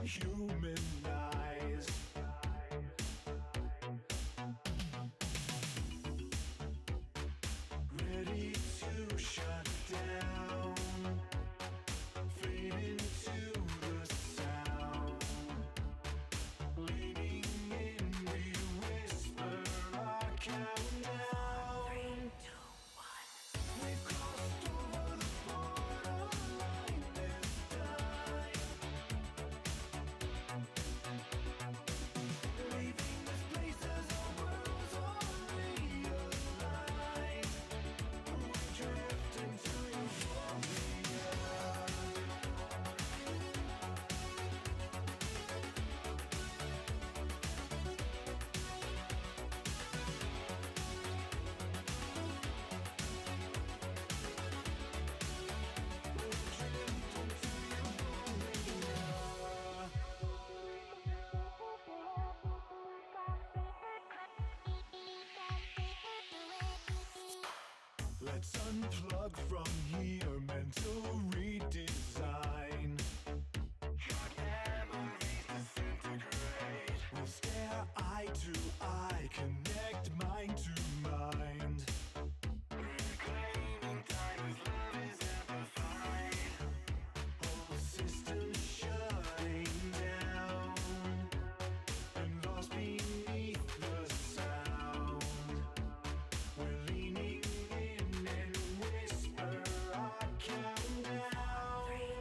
D: humanized. Ready to shut down, fade into the sound. Leaning in, we whisper our countdown.
E: 3, 2, 1.
D: We've crossed over the borderline this time, leaving this place as our worlds are realigned. We drift into euphoria. Let's unplug from here, mental redesign. Your memories disintegrate. We'll stare eye to eye, connect mind to mind. Reclaiming time as love is amplified. Whole system shutting down and lost beneath the sound. We're leaning in and whisper our countdown.
E: 3,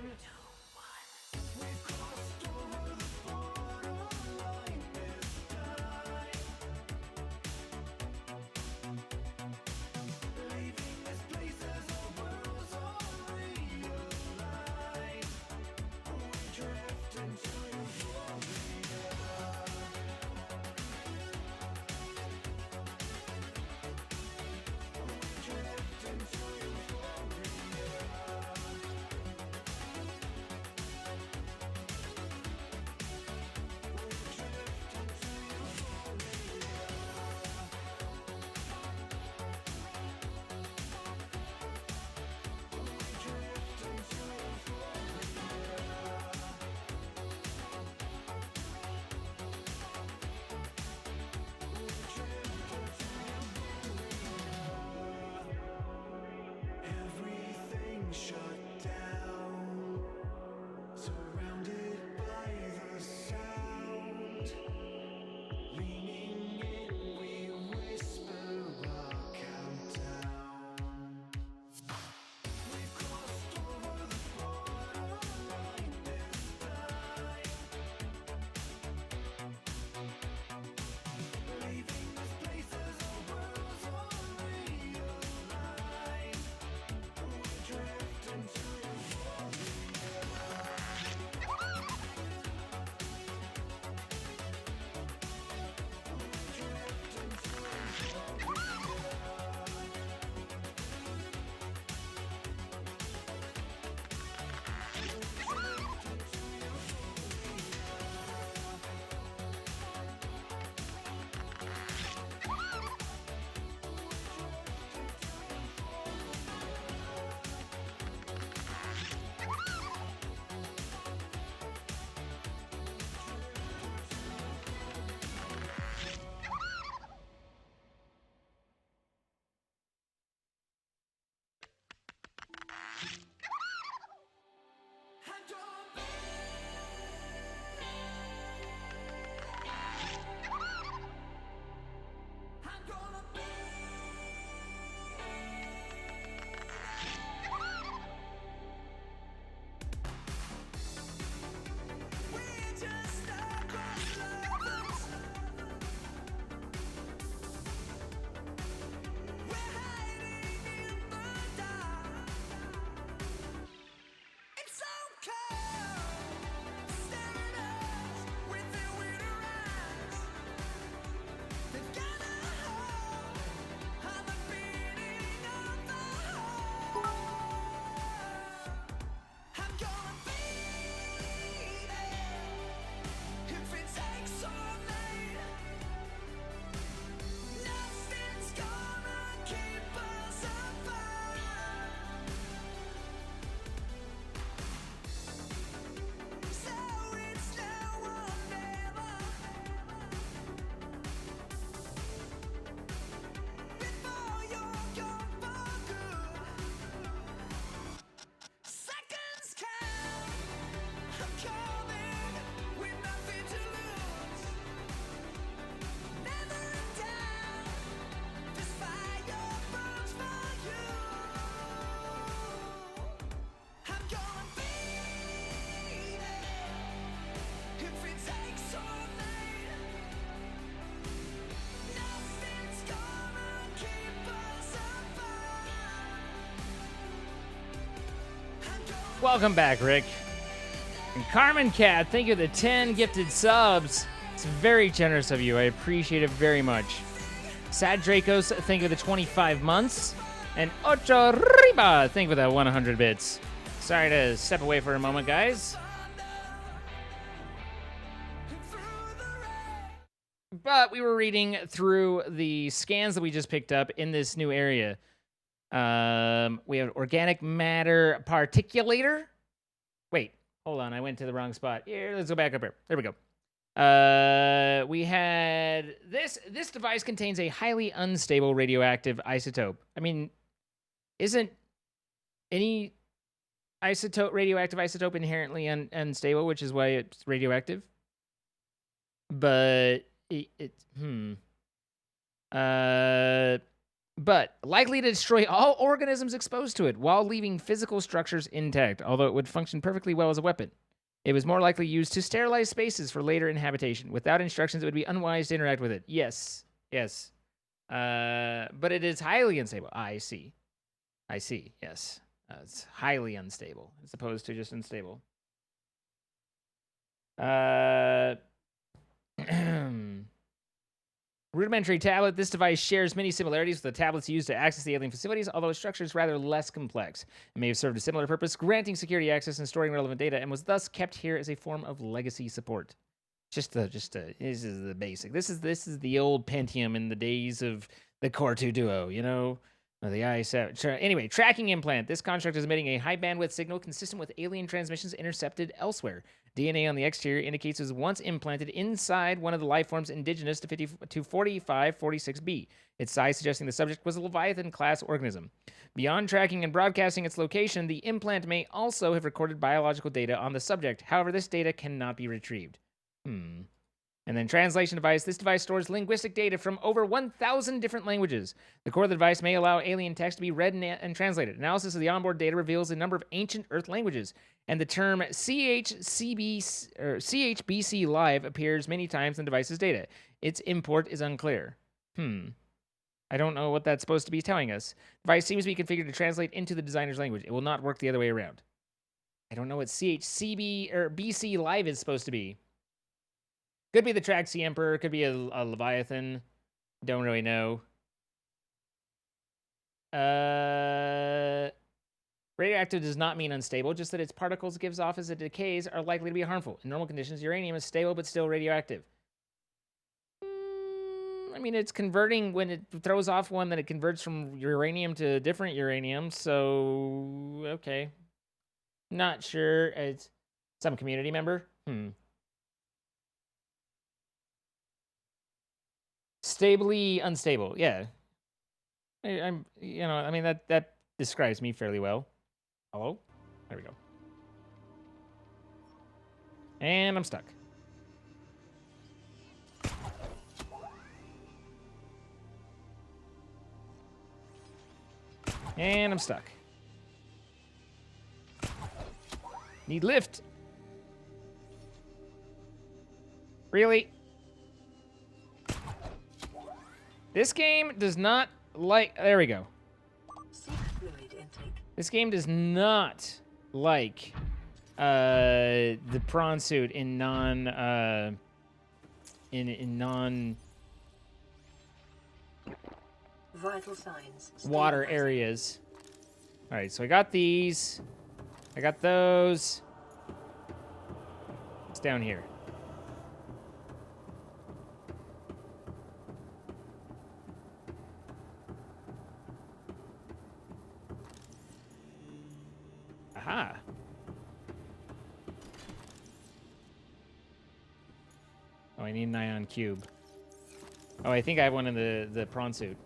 A: Welcome back, Rick. And Carmen Cat, thank you for the 10 gifted subs. It's very generous of you. I appreciate it very much. Sad Dracos, thank you for the 25 months. And Ocho Riba, thank you for the 100 bits. Sorry to step away for a moment, guys. But we were reading through the scans that we just picked up in this new area. We have organic matter particulator. Wait, hold on. I went to the wrong spot. Here, let's go back up here. There we go. We had this. This device contains a highly unstable radioactive isotope. I mean, isn't any radioactive isotope inherently unstable, which is why it's radioactive? But but likely to destroy all organisms exposed to it while leaving physical structures intact, although it would function perfectly well as a weapon. It was more likely used to sterilize spaces for later inhabitation. Without instructions, it would be unwise to interact with it. Yes. But it is highly unstable. I see. Yes. It's highly unstable as opposed to just unstable. Rudimentary tablet. This device shares many similarities with the tablets used to access the alien facilities, although its structure is rather less complex. It may have served a similar purpose, granting security access and storing relevant data, and was thus kept here as a form of legacy support. This is the basic. This is the old Pentium in the days of the Core 2 Duo, you know? Or the i7. Anyway, tracking implant. This construct is emitting a high bandwidth signal consistent with alien transmissions intercepted elsewhere. DNA on the exterior indicates it was once implanted inside one of the life forms indigenous to 4546b. Its size suggesting the subject was a Leviathan-class organism. Beyond tracking and broadcasting its location, the implant may also have recorded biological data on the subject. However, this data cannot be retrieved. And then translation device. This device stores linguistic data from over 1,000 different languages. The core of the device may allow alien text to be read and translated. Analysis of the onboard data reveals a number of ancient Earth languages, and the term CHBC Live appears many times in the device's data. Its import is unclear. I don't know what that's supposed to be telling us. The device seems to be configured to translate into the designer's language. It will not work the other way around. I don't know what CHCB or BC Live is supposed to be. Could be the Traxi Emperor. Could be a Leviathan. Don't really know. Radioactive does not mean unstable, just that its particles it gives off as it decays are likely to be harmful. In normal conditions, uranium is stable but still radioactive. I mean, it's converting when it throws off one, then it converts from uranium to different uranium. So, okay. Not sure. It's some community member. Stably unstable. Yeah. I mean, that describes me fairly well. Hello? There we go. And I'm stuck. And I'm stuck. Need lift. Really? This game does not like... There we go. This game does not like the prawn suit in non... in non...
B: Vital signs.
A: water areas. All right, so I got these. I got those. It's down here. Aha. Oh, I need an ion cube. Oh, I think I have one in the prawn suit.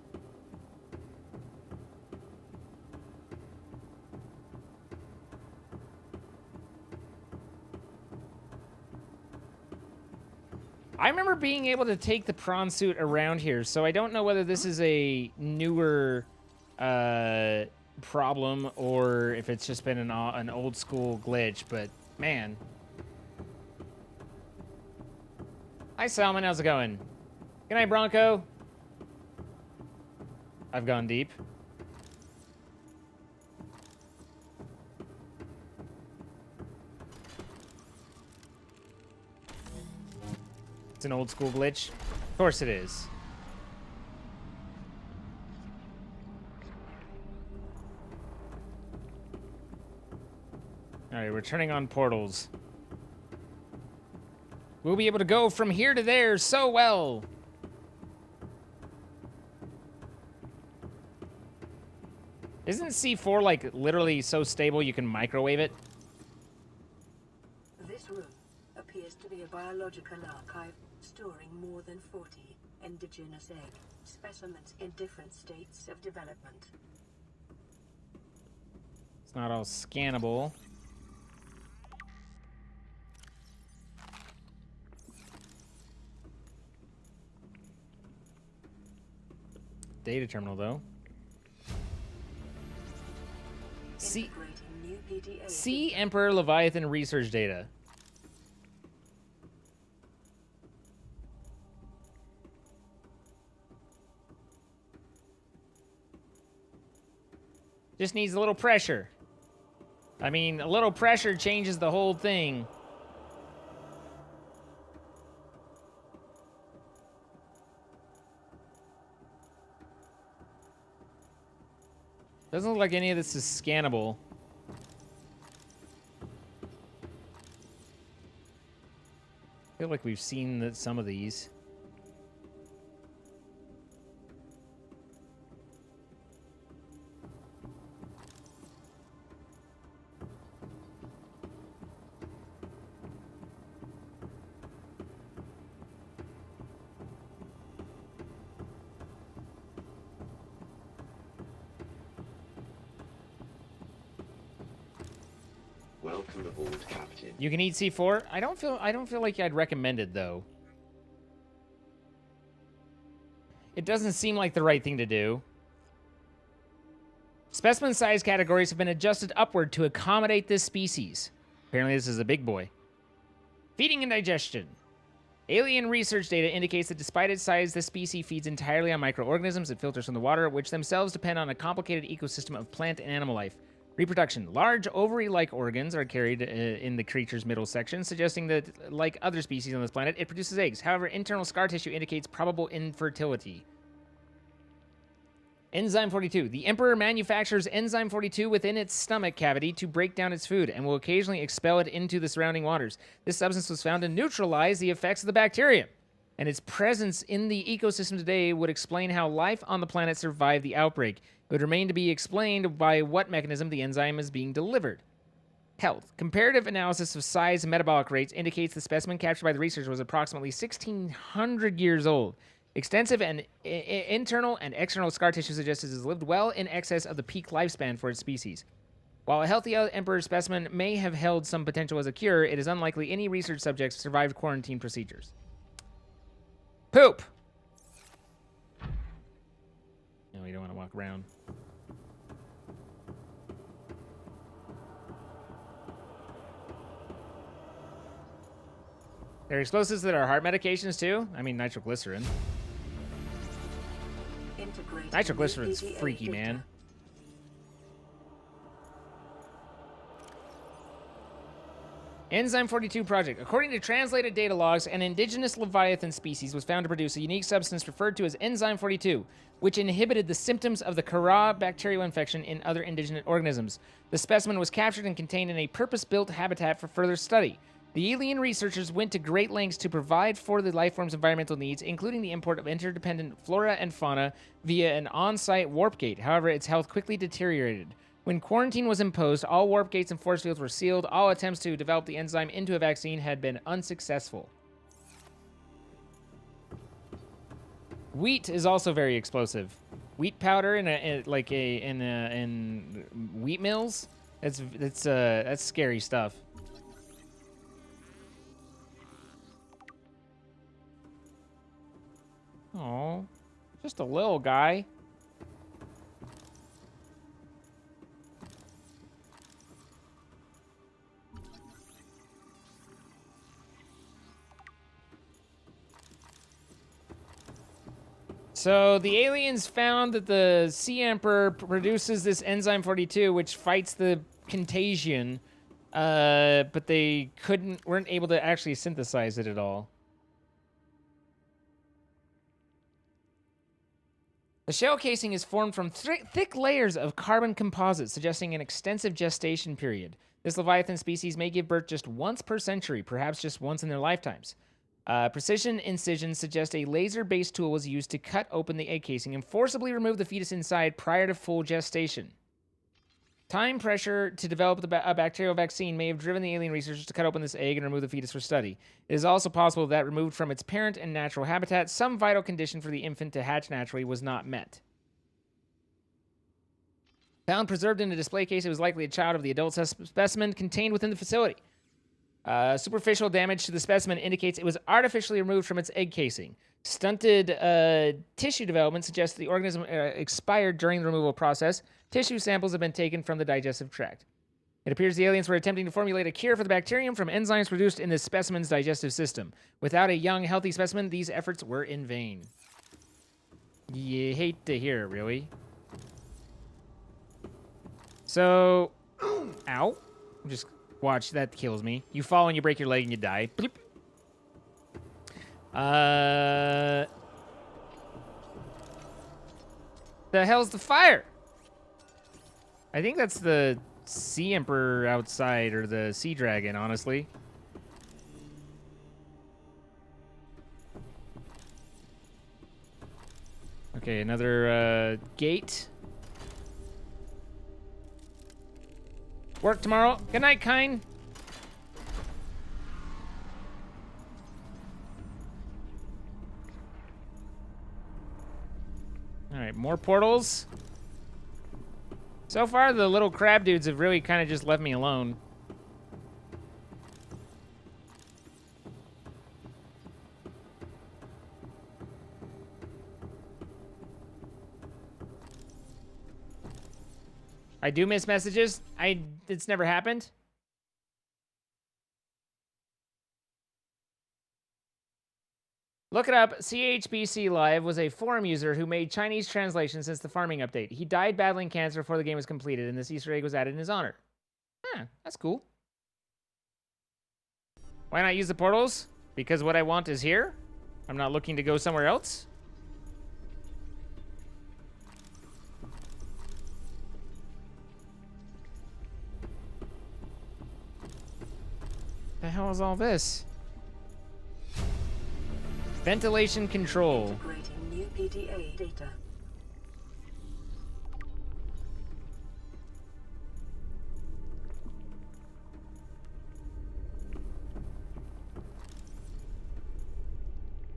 A: I remember being able to take the prawn suit around here, so I don't know whether this is a newer problem or if it's just been an old school glitch, but man. Hi, Salmon. How's it going? Good night, Bronco. I've gone deep. It's an old school glitch. Of course it is. Alright, we're turning on portals. We'll be able to go from here to there so well. Isn't C4 like literally so stable you can microwave it?
B: This room appears to be a biological archive storing more than 40 indigenous egg specimens in different states of development.
A: It's not all scannable. Data terminal, though.
B: Integrating new PDA.
A: See Emperor Leviathan research data. Just needs a little pressure. I mean, a little pressure changes the whole thing. Doesn't look like any of this is scannable. I feel like we've seen some of these.
F: Welcome aboard, Captain.
A: You can eat C4. I don't feel like I'd recommend it though. It doesn't seem like the right thing to do. Specimen size categories have been adjusted upward to accommodate this species. Apparently this is a big boy. Feeding and digestion. Alien research data indicates that despite its size, this species feeds entirely on microorganisms it filters from the water, which themselves depend on a complicated ecosystem of plant and animal life. Reproduction. Large ovary-like organs are carried in the creature's middle section, suggesting that, like other species on this planet, it produces eggs. However, internal scar tissue indicates probable infertility. Enzyme 42. The Emperor manufactures Enzyme 42 within its stomach cavity to break down its food and will occasionally expel it into the surrounding waters. This substance was found to neutralize the effects of the bacterium, and its presence in the ecosystem today would explain how life on the planet survived the outbreak. It would remain to be explained by what mechanism the enzyme is being delivered. Health. Comparative analysis of size and metabolic rates indicates the specimen captured by the researcher was approximately 1,600 years old. Extensive and internal and external scar tissue suggests it has lived well in excess of the peak lifespan for its species. While a healthy emperor specimen may have held some potential as a cure, it is unlikely any research subjects survived quarantine procedures. Poop! No, we don't want to walk around. There are explosives that are heart medications too? I mean nitroglycerin.
B: Integrating
A: Nitroglycerin's
B: new PDA
A: freaky,
B: data.
A: man. Enzyme 42 project. According to translated data logs, an indigenous Leviathan species was found to produce a unique substance referred to as Enzyme 42, which inhibited the symptoms of the Kara bacterial infection in other indigenous organisms. The specimen was captured and contained in a purpose-built habitat for further study. The alien researchers went to great lengths to provide for the lifeform's environmental needs, including the import of interdependent flora and fauna via an on-site warp gate. However, its health quickly deteriorated. When quarantine was imposed, all warp gates and force fields were sealed. All attempts to develop the enzyme into a vaccine had been unsuccessful. Wheat is also very explosive. Wheat powder in wheat mills. That's scary stuff. Oh, just a little guy. So the aliens found that the Sea Emperor produces this Enzyme 42, which fights the contagion, but they weren't able to actually synthesize it at all. The shell casing is formed from thick layers of carbon composite, suggesting an extensive gestation period. This Leviathan species may give birth just once per century, perhaps just once in their lifetimes. Precision incisions suggest a laser-based tool was used to cut open the egg casing and forcibly remove the fetus inside prior to full gestation. Time pressure to develop a bacterial vaccine may have driven the alien researchers to cut open this egg and remove the fetus for study. It is also possible that, removed from its parent and natural habitat, some vital condition for the infant to hatch naturally was not met. Found preserved in a display case, it was likely a child of the adult specimen contained within the facility. Superficial damage to the specimen indicates it was artificially removed from its egg casing. Stunted tissue development suggests the organism expired during the removal process. Tissue samples have been taken from the digestive tract. It appears the aliens were attempting to formulate a cure for the bacterium from enzymes produced in the specimen's digestive system. Without a young, healthy specimen, these efforts were in vain. You hate to hear it, really. So, ow. Just watch, that kills me. You fall and you break your leg and you die. Bloop. The hell's the fire? I think that's the Sea Emperor outside, or the Sea Dragon, honestly. Okay, another gate. Work tomorrow. Good night, Kine. All right, more portals. So far, the little crab dudes have really kind of just left me alone. I do miss messages. It's never happened. Look it up. CHBC Live was a forum user who made Chinese translations since the farming update. He died battling cancer before the game was completed, and this Easter egg was added in his honor. Huh, that's cool. Why not use the portals? Because what I want is here. I'm not looking to go somewhere else. The hell is all this? Ventilation control.
B: Integrating new PDA data.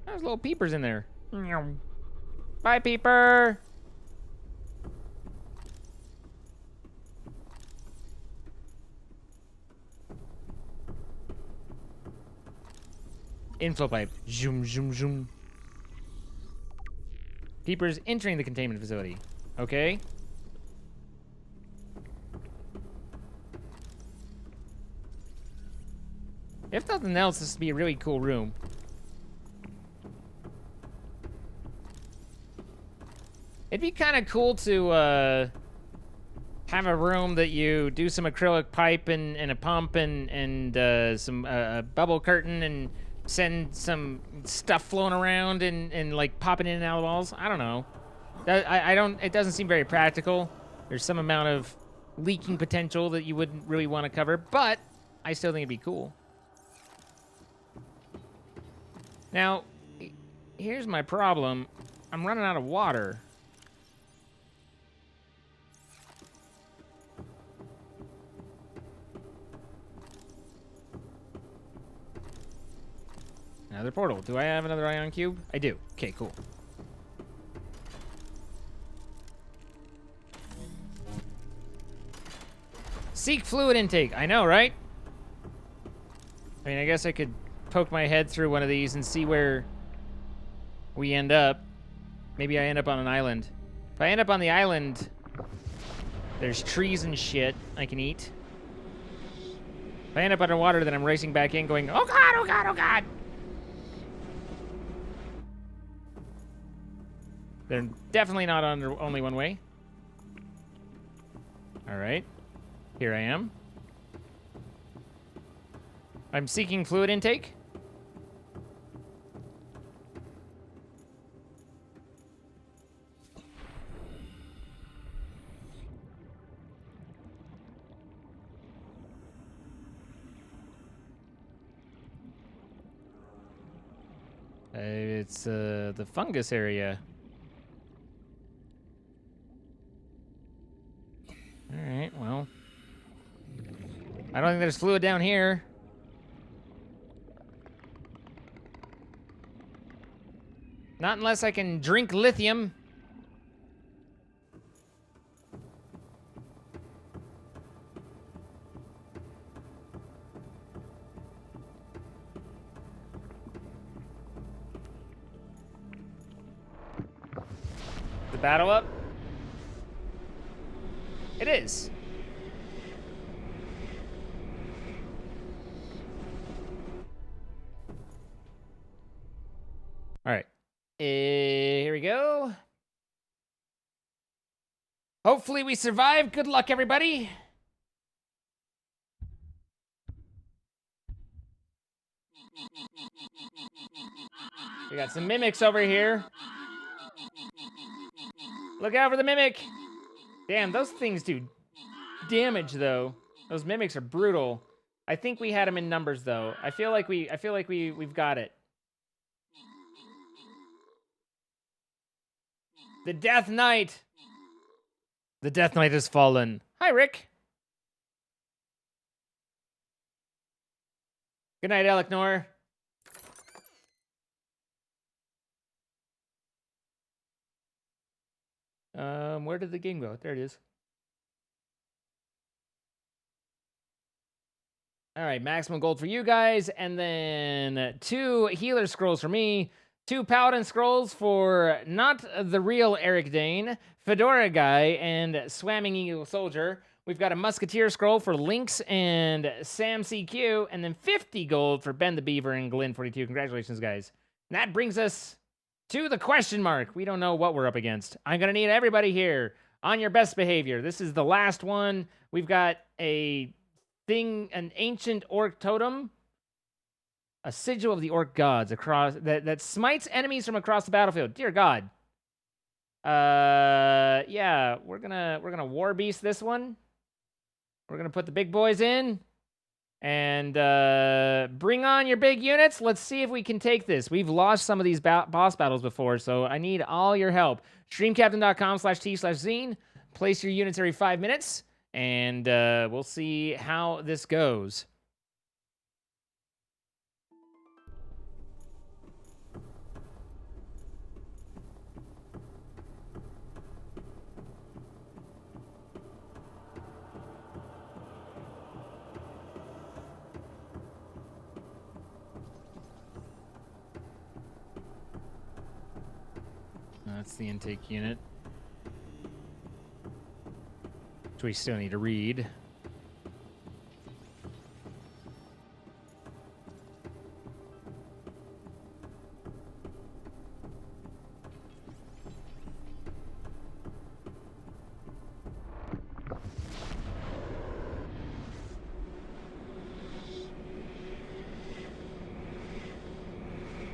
A: There's little peepers in there. Bye, peeper. Inflow pipe. Zoom, zoom, zoom. Peepers entering the containment facility. Okay. If nothing else, this would be a really cool room. It'd be kind of cool to have a room that you do some acrylic pipe and a pump and some bubble curtain and send some stuff flowing around and like popping in and out of the walls. I don't know. I don't. It doesn't seem very practical. There's some amount of leaking potential that you wouldn't really want to cover, but I still think it'd be cool. Now, here's my problem. I'm running out of water. Another portal. Do I have another ion cube? I do. Okay, cool. Seek fluid intake. I know, right? I mean, I guess I could poke my head through one of these and see where we end up. Maybe I end up on an island. If I end up on the island, there's trees and shit I can eat. If I end up underwater, then I'm racing back in going, oh god, oh god, oh god! They're definitely not under only one way. All right. Here I am. I'm seeking fluid intake. It's the fungus area. Alright, well. I don't think there's fluid down here. Not unless I can drink lithium. The battle up? It is. All right. Here we go. Hopefully we survive. Good luck, everybody. We got some mimics over here. Look out for the mimic. Damn, those things do damage though. Those mimics are brutal. I think we had them in numbers though. I feel like we've got it. The Death Knight. The Death Knight has fallen. Hi, Rick. Good night, Elecnor. Where did the game go? There it is. All right, maximum gold for you guys, and then 2 healer scrolls for me, 2 paladin scrolls for not the real Eric Dane, Fedora Guy, and Swamming Eagle Soldier. We've got a musketeer scroll for Lynx and Sam CQ, and then 50 gold for Ben the Beaver and Glenn42. Congratulations, guys. And that brings us to the question mark. We don't know what we're up against. I'm going to need everybody here on your best behavior. This is the last one. We've got an ancient orc totem, a sigil of the orc gods across that smites enemies from across the battlefield. Dear God. Yeah, we're gonna war beast this one. We're gonna put the big boys in and bring on your big units. Let's see if we can take this. We've lost some of these boss battles before, so I need all your help. Streamcaptain.com/t/zine. Place your units every 5 minutes, and we'll see how this goes. That's the intake unit, which we still need to read.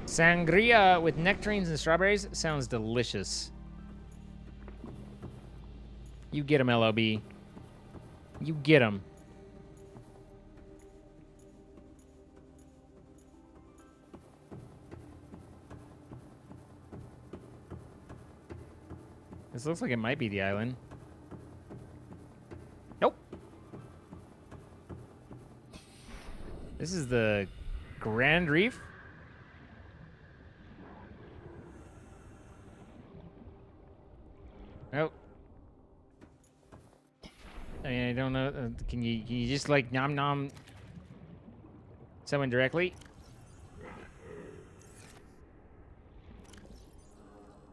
A: Sangria with nectarines and strawberries sounds delicious. You get 'em, LOB. You get 'em. This looks like it might be the island. Nope. This is the Grand Reef. Nope. I mean, I don't know. Can you just like nom nom someone directly?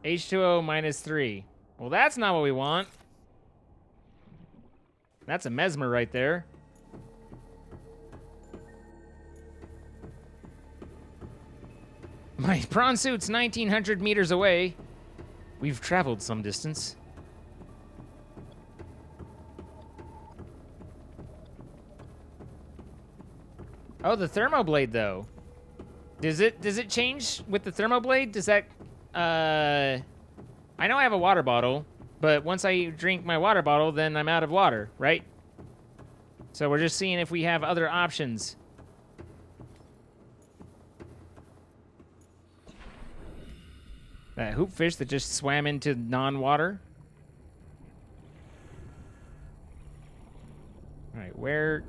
A: H2O -3. Well, that's not what we want. That's a mesmer right there. My prawn suit's 1,900 meters away. We've traveled some distance. Oh, the thermoblade though. Does it change with the thermoblade? Does that I know I have a water bottle, but once I drink my water bottle, then I'm out of water, right? So we're just seeing if we have other options. That hoop fish that just swam into non-water. All right, where?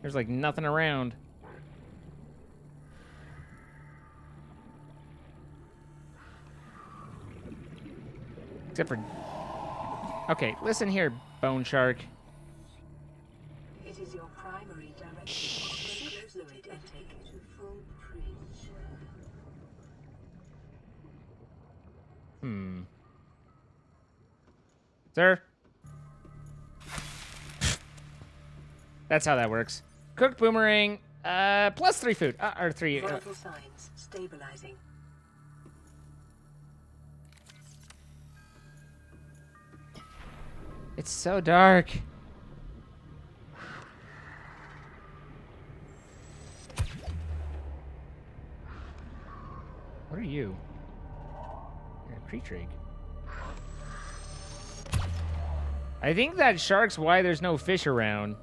A: There's like nothing around. Except for... Okay, listen here, Bone Shark.
B: It is your primary direction. Fluid intake to full bridge.
A: Sir? That's how that works. Cooked boomerang, plus 3 food. Or 3.
B: Vital signs stabilizing.
A: It's so dark. What are you? You're a creature egg. I think that shark's why there's no fish around.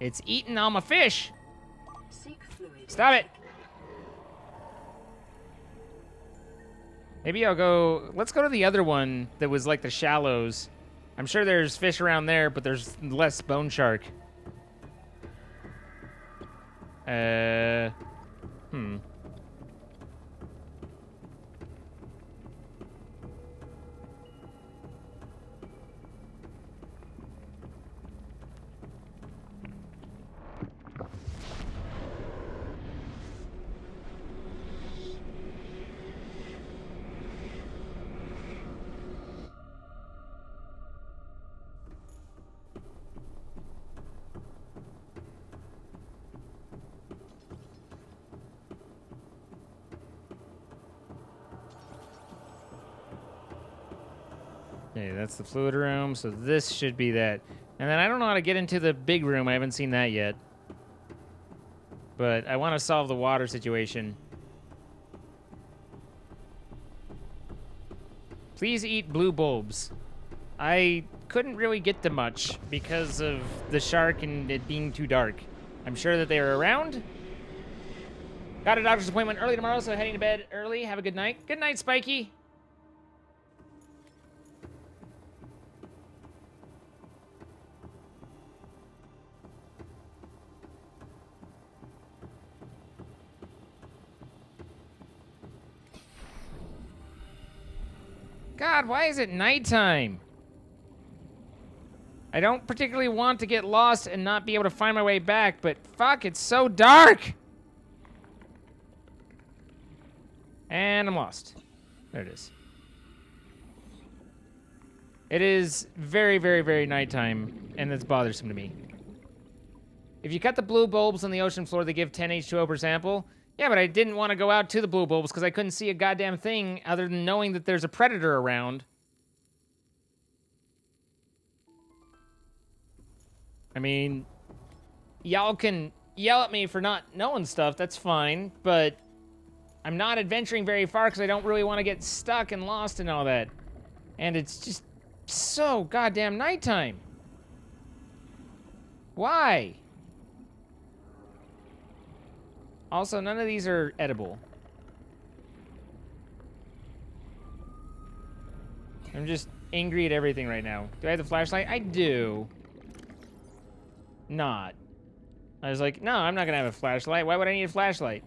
A: It's eating all my fish.
B: Seek fluid.
A: Stop it. Maybe I'll go... Let's go to the other one that was like the shallows. I'm sure there's fish around there, but there's less bone shark. Okay, that's the fluid room, so this should be that. And then I don't know how to get into the big room. I haven't seen that yet. But I want to solve the water situation. Please eat blue bulbs. I couldn't really get to much because of the shark and it being too dark. I'm sure that they are around. Got a doctor's appointment early tomorrow, so heading to bed early. Have a good night. Good night, Spiky. God, why is it nighttime? I don't particularly want to get lost and not be able to find my way back, but fuck, it's so dark! And I'm lost. There it is. It is very, very, very nighttime, and it's bothersome to me. If you cut the blue bulbs on the ocean floor, they give 10 H2O per sample. Yeah, but I didn't want to go out to the blue bulbs because I couldn't see a goddamn thing other than knowing that there's a predator around. I mean, y'all can yell at me for not knowing stuff, that's fine, but I'm not adventuring very far because I don't really want to get stuck and lost and all that. And it's just so goddamn nighttime. Why? Also, none of these are edible. I'm just angry at everything right now. Do I have the flashlight? I do. Not. I was like, no, I'm not gonna have a flashlight. Why would I need a flashlight?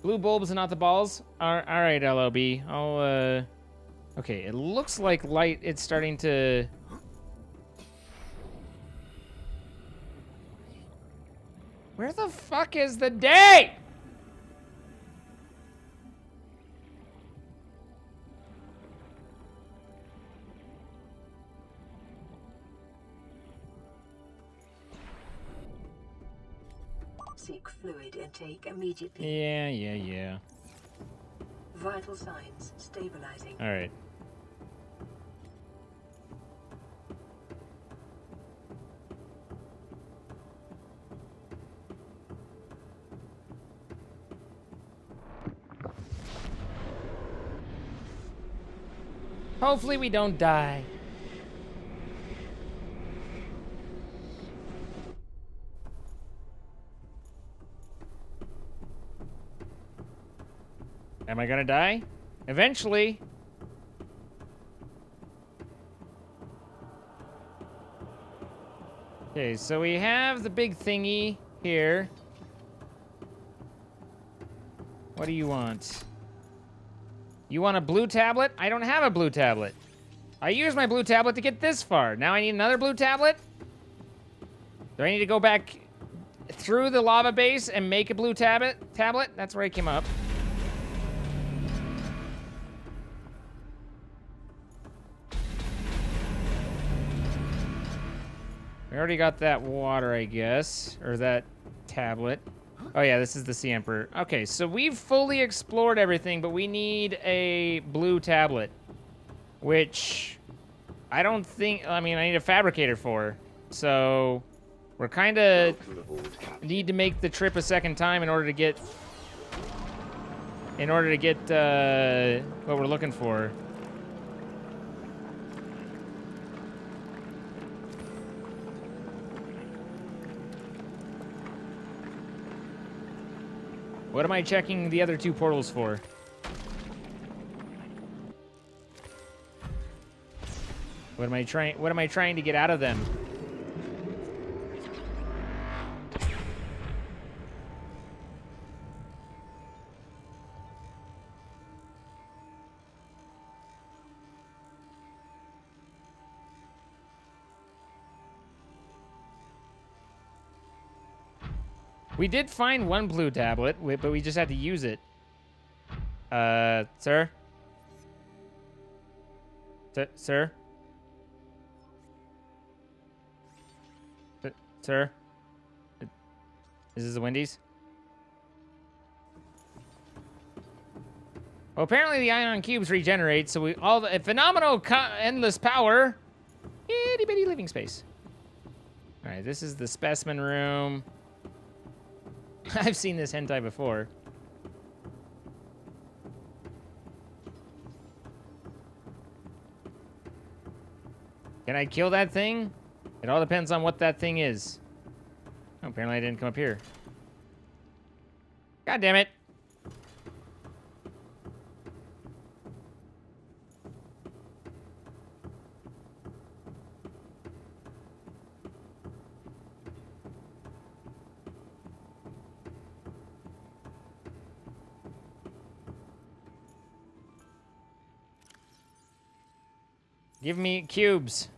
A: Blue bulbs and not the balls? Alright, LOB. I'll, Okay, it looks like light, it's starting to... Where the fuck is the day?
B: Seek fluid intake immediately.
A: Yeah.
B: Vital signs stabilizing.
A: All right. Hopefully we don't die. Am I gonna die? Eventually. Okay, so we have the big thingy here. What do you want? You want a blue tablet? I don't have a blue tablet. I used my blue tablet to get this far. Now I need another blue tablet? Do I need to go back through the lava base and make a blue tablet? That's where I came up. We already got that water, I guess. Or that tablet. Oh yeah, this is the Sea Emperor. Okay, so we've fully explored everything, but we need a blue tablet. Which I don't think, I mean, I need a fabricator for. So we're kind of
F: Welcome aboard, Captain.
A: need to make the trip a second time in order to get what we're looking for. What am I checking the other two portals for? What am I trying to get out of them? We did find one blue tablet, but we just had to use it. Sir? Sir? Sir? Is this the Wendy's? Well, apparently the ion cubes regenerate, so a phenomenal endless power. Itty bitty living space. All right, this is the specimen room. I've seen this hentai before. Can I kill that thing? It all depends on what that thing is. Oh, apparently I didn't come up here. God damn it. Give me cubes.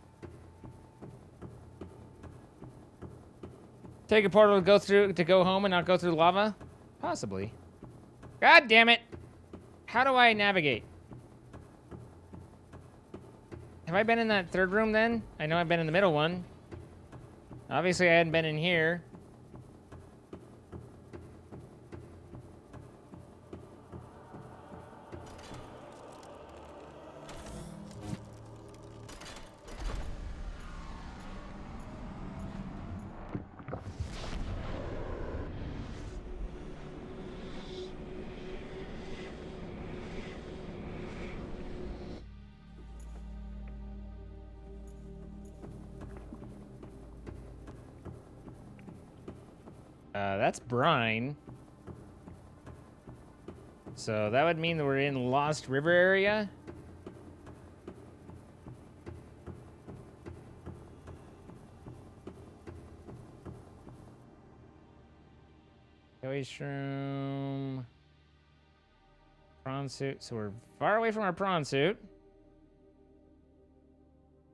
A: Take a portal to go home and not go through lava? Possibly. God damn it. How do I navigate? Have I been in that third room then? I know I've been in the middle one. Obviously I hadn't been in here. That's brine. So that would mean that we're in Lost River area. Shroom. Prawn suit. So we're far away from our prawn suit.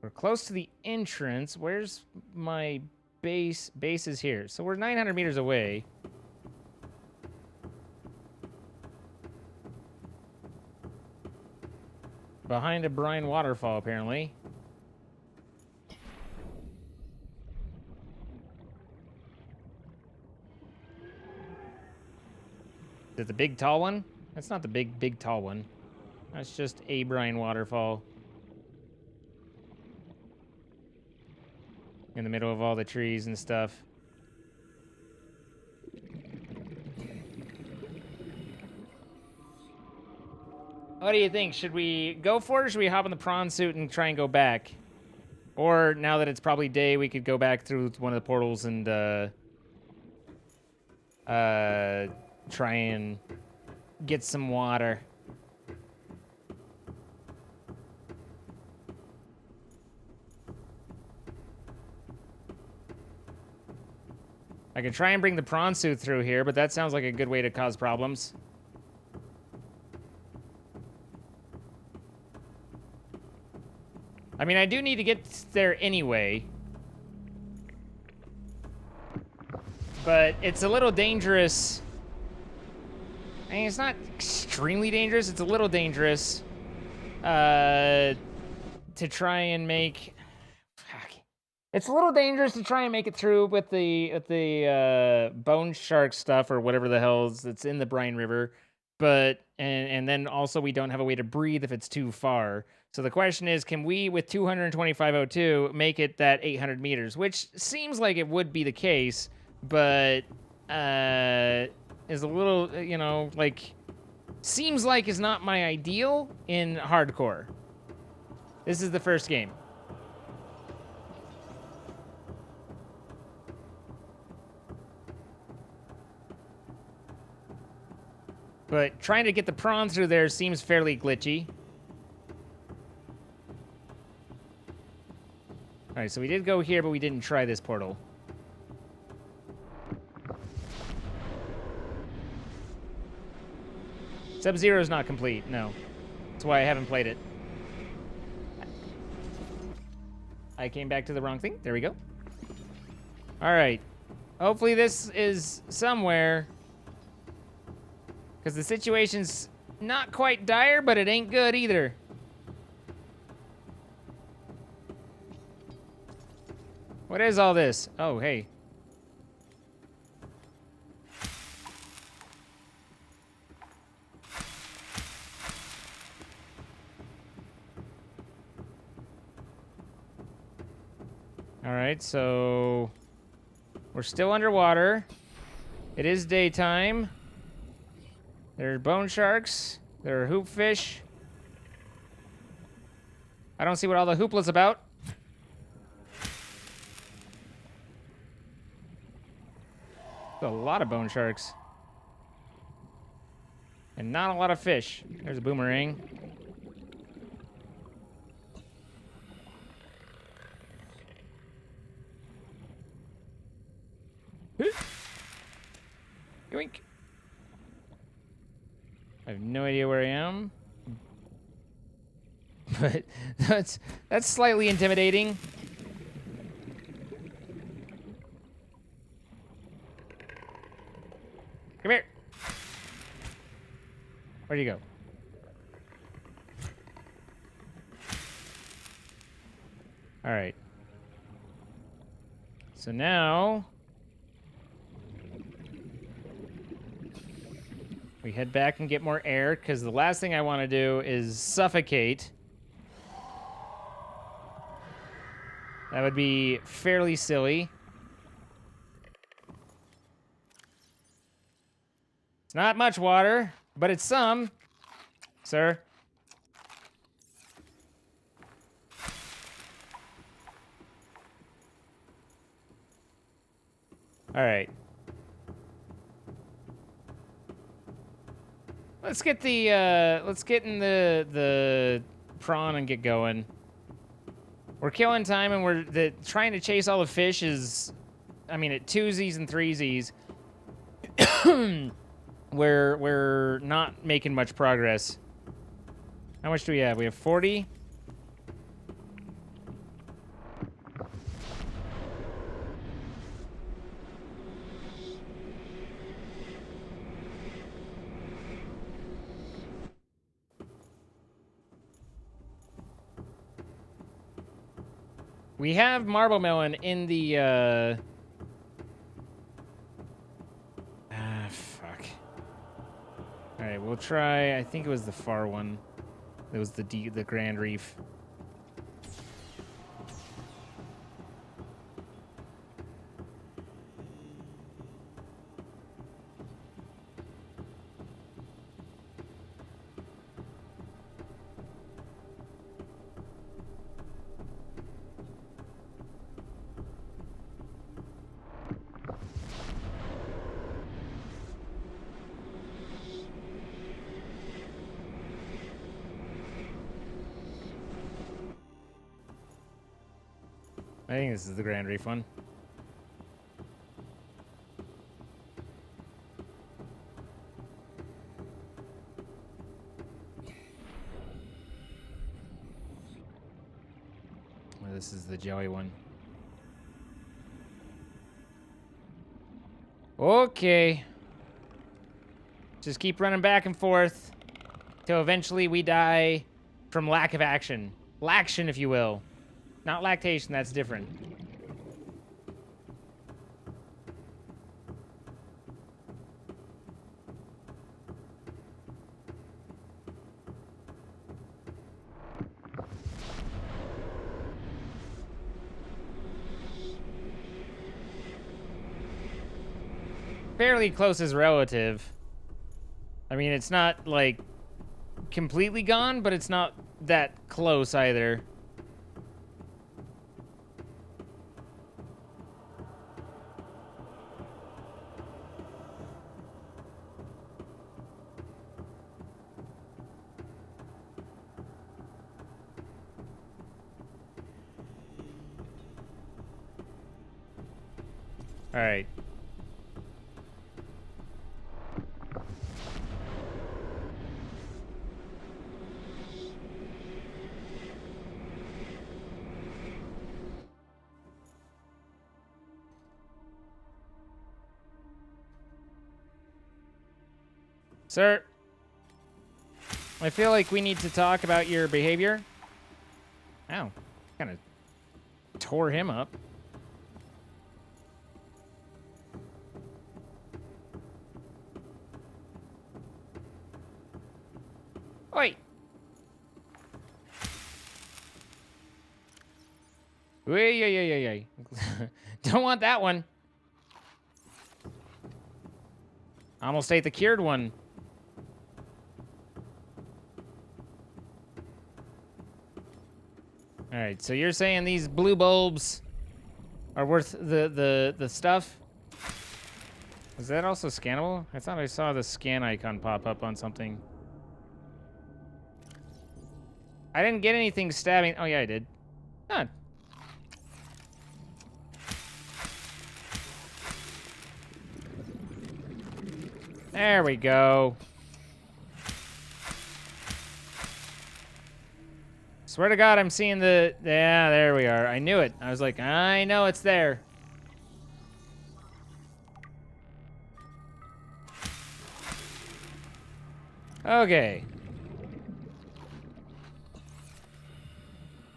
A: We're close to the entrance. Where's my base? Base is here. So we're 900 meters away. Behind a brine waterfall, apparently. Is it the big tall one? That's not the big tall one. That's just a brine waterfall. In the middle of all the trees and stuff. What do you think? Should we go for it, or should we hop in the prawn suit and try and go back? Or now that it's probably day, we could go back through one of the portals and try and get some water. I could try and bring the prawn suit through here, but that sounds like a good way to cause problems. I mean, I do need to get there anyway. But it's a little dangerous. I mean, it's not extremely dangerous. It's a little dangerous to try and make... Fuck. It's a little dangerous to try and make it through with the bone shark stuff or whatever the hell that's in the Brine River. But, and then also we don't have a way to breathe if it's too far. So the question is, can we, with 225.02, make it that 800 meters? Which seems like it would be the case, but is a little, you know, like, seems like is not my ideal in hardcore. This is the first game. But trying to get the prawns through there seems fairly glitchy. All right, so we did go here, but we didn't try this portal. Sub-Zero is not complete, no. That's why I haven't played it. I came back to the wrong thing. There we go. All right. Hopefully this is somewhere. Because the situation's not quite dire, but it ain't good either. What is all this? Oh, hey. All right, so we're still underwater. It is daytime. There are bone sharks. There are hoop fish. I don't see what all the hoopla's about. A lot of bone sharks. And not a lot of fish. There's a boomerang. Yoink. I have no idea where I am. But that's slightly intimidating. Come here. Where'd you go? All right. So now we head back and get more air, because the last thing I want to do is suffocate. That would be fairly silly. It's not much water, but it's some, sir. All right. Let's get in the prawn and get going. We're killing time, and trying to chase all the fish is, I mean, at twosies and threesies. We're not making much progress. How much do we have? We have 40. We have Marble Melon in the, fuck. Alright, we'll try, I think it was the far one. It was the Grand Reef. I think this is the Grand Reef one. Or this is the Joey one. Okay. Just keep running back and forth till eventually we die from lack of action. Laction, if you will. Not lactation, that's different. Fairly close as relative. I mean, it's not, like, completely gone, but it's not that close either. All right. Sir, I feel like we need to talk about your behavior. Ow, kind of tore him up. Oi! Oi. Don't want that one. Almost ate the cured one. All right, so you're saying these blue bulbs are worth the stuff? Is that also scannable? I thought I saw the scan icon pop up on something. I didn't get anything stabbing. Oh yeah, I did. Huh. There we go. Swear to God, I'm seeing the... Yeah, there we are. I knew it. I was like, I know it's there. Okay.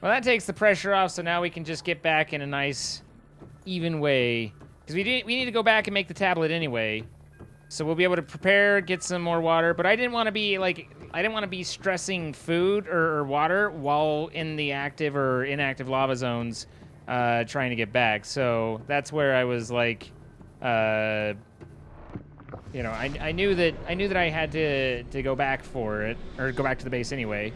A: Well, that takes the pressure off, so now we can just get back in a nice, even way. Because we need to go back and make the tablet anyway. So we'll be able to prepare, get some more water. But I didn't want to be, like... I didn't want to be stressing food or water while in the active or inactive lava zones trying to get back. So that's where I was like... you know, I knew that I had to go back for it, or go back to the base anyway.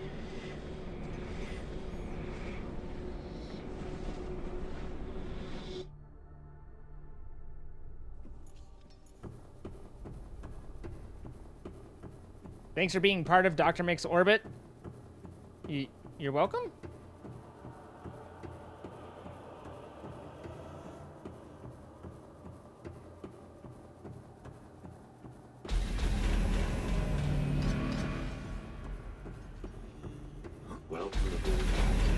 A: Thanks for being part of Dr. Mick's orbit. You're welcome?
F: Welcome aboard, Captain.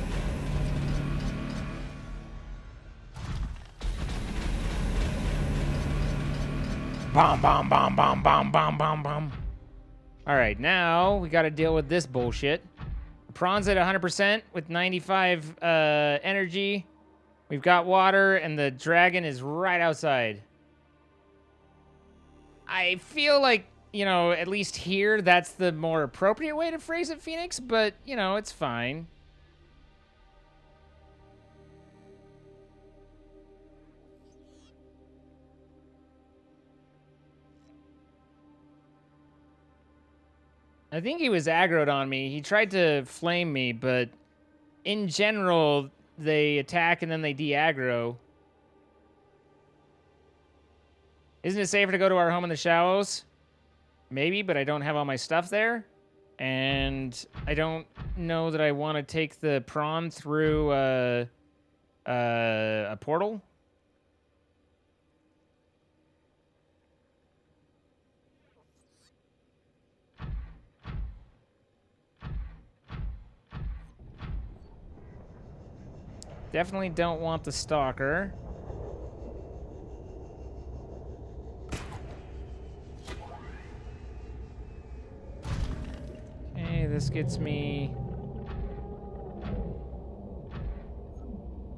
A: Bomb, bomb, bomb, bomb, bomb, bomb, bomb, bomb. All right, now we got to deal with this bullshit. Prawn's at 100% with 95 energy. We've got water, and the dragon is right outside. I feel like, you know, at least here, that's the more appropriate way to phrase it, Phoenix, but, you know, it's fine. I think he was aggroed on me. He tried to flame me, but in general, they attack and then they de-aggro. Isn't it safer to go to our home in the Shallows? Maybe, but I don't have all my stuff there. And I don't know that I want to take the prawn through A portal? Definitely don't want the stalker. Okay, this gets me...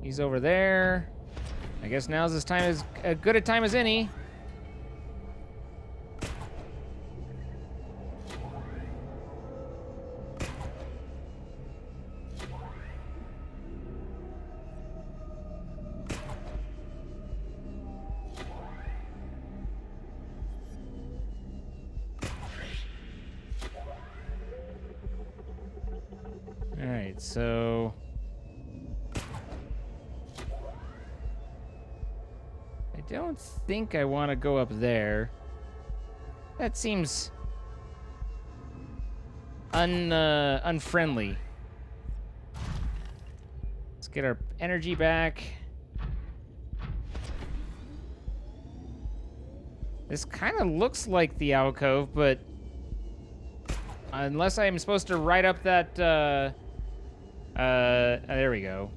A: He's over there. I guess now's as time as good a time as any. All right, so I don't think I want to go up there. That seems unfriendly. Let's get our energy back. This kind of looks like the alcove, but unless I'm supposed to write up that, there we go.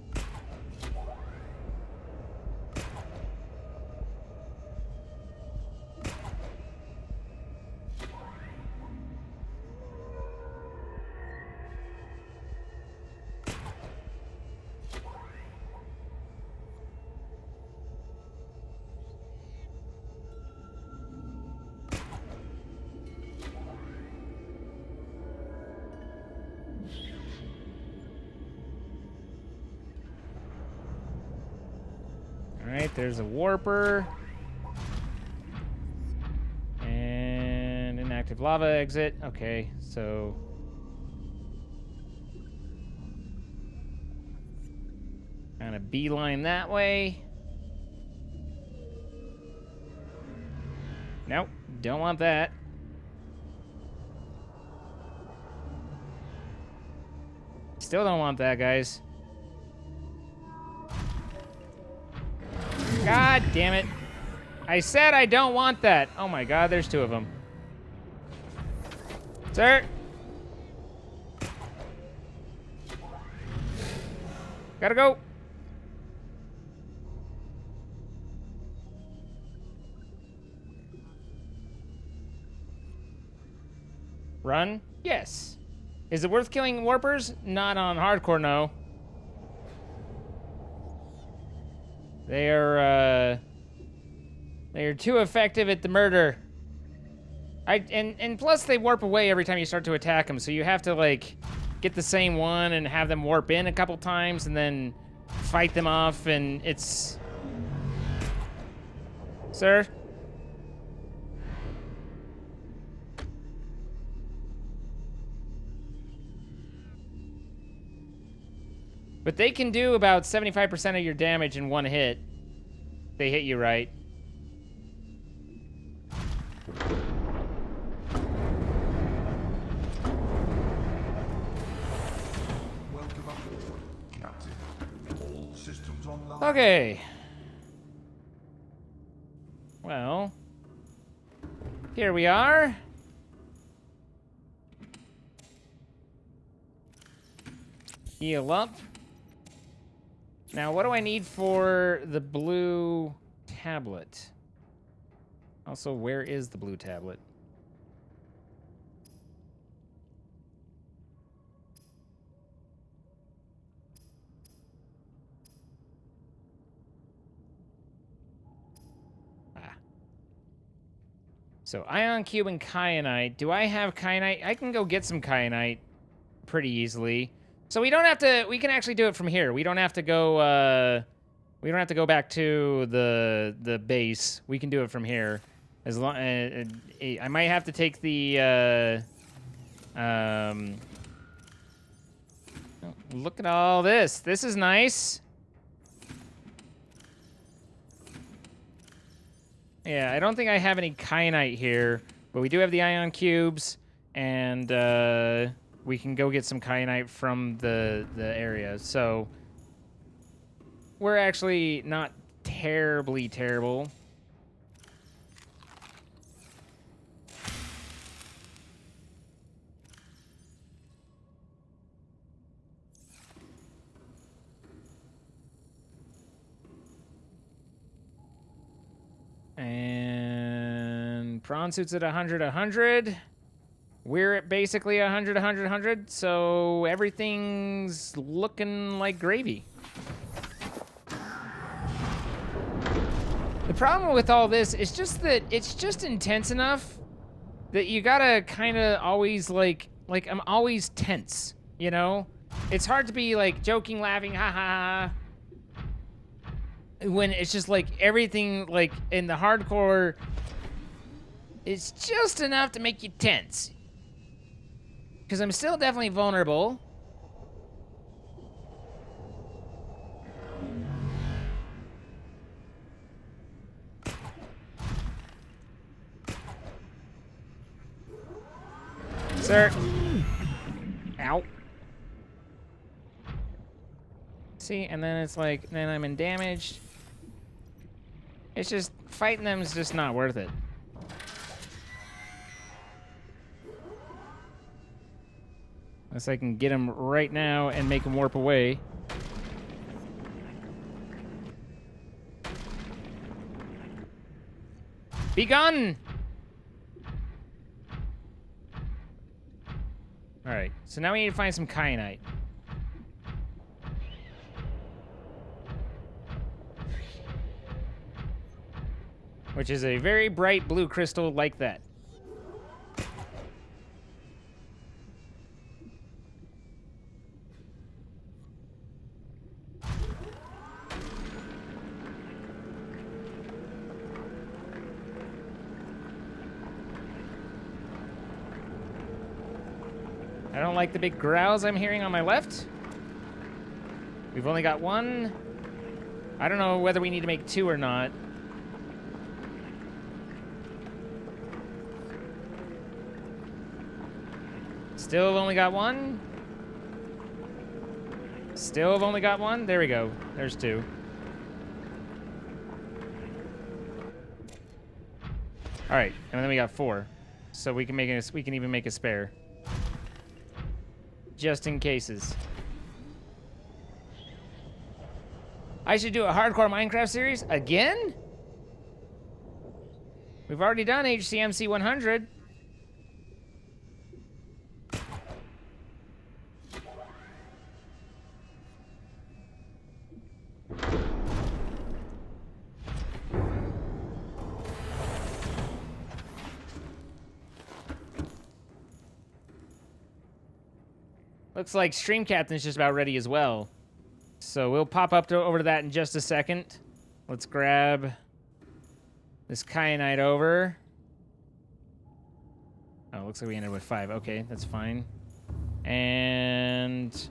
A: Alright, there's a warper. And an active lava exit. Okay, so... kind of beeline that way. Nope, don't want that. Still don't want that, guys. God damn it. I said I don't want that. Oh my god, there's two of them. Sir? Gotta go. Run? Yes. Is it worth killing warpers? Not on hardcore, no. They are too effective at the murder. And plus they warp away every time you start to attack them, so you have to like get the same one and have them warp in a couple times and then fight them off, and it's... Sir? But they can do about 75% of your damage in one hit. They hit you right.
C: Welcome aboard, Captain. All systems online.
A: Okay. Well, here we are. Heal up. Now, what do I need for the blue tablet? Also, where is the blue tablet? Ah. So, ion cube and kyanite. Do I have kyanite? I can go get some kyanite pretty easily. So we don't have to, we can actually do it from here. We don't have to go, we don't have to go back to the base. We can do it from here. As long, I might have to take the, look at all this. This is nice. Yeah, I don't think I have any kyanite here, but we do have the ion cubes, and, we can go get some kyanite from the area. So we're actually not terribly terrible. And Prawn Suit's at 100, 100. We're at basically 100, 100, 100. So everything's looking like gravy. The problem with all this is just that it's just intense enough that you gotta kind of always like I'm always tense, you know? It's hard to be like joking, laughing, ha ha, when it's just like everything like in the hardcore, it's just enough to make you tense. Because I'm still definitely vulnerable. Sir. Ow. See, and then it's like, then I'm in damage. It's just, fighting them is just not worth it. Unless I can get him right now and make him warp away. Be gone! Alright, so now we need to find some kyanite. Which is a very bright blue crystal like that. I don't like the big growls I'm hearing on my left. We've only got one. I don't know whether we need to make two or not. Still have only got one. Still have only got one. There we go. There's two. All right, and then we got four. So we can make it. We can even make a spare. Just in cases. I should do a hardcore Minecraft series again? We've already done HCMC 100. Looks like Stream Captain's just about ready as well. So we'll pop up over to that in just a second. Let's grab this kyanite over. Oh, looks like we ended with 5. Okay, that's fine. And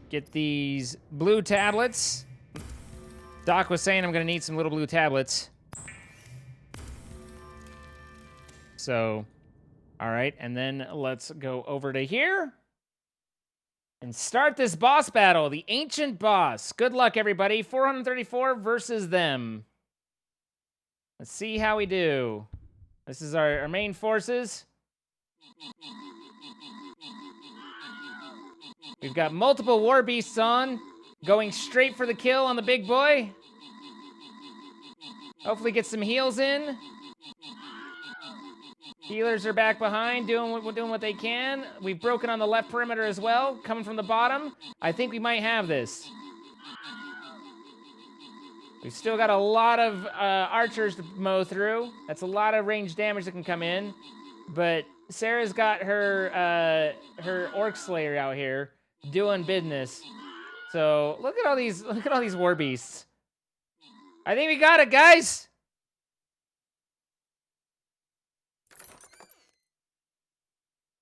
A: get these blue tablets. Doc was saying I'm gonna need some little blue tablets. So, all right, and then let's go over to here and start this boss battle, the Ancient Boss. Good luck, everybody. 434 versus them. Let's see how we do. This is our main forces. We've got multiple war beasts on, going straight for the kill on the big boy. Hopefully get some heals in. Healers are back behind, doing what they can. We've broken on the left perimeter as well, coming from the bottom. I think we might have this. We've still got a lot of archers to mow through. That's a lot of ranged damage that can come in. But Sarah's got her Orc Slayer out here doing business. So look at all these war beasts. I think we got it, guys.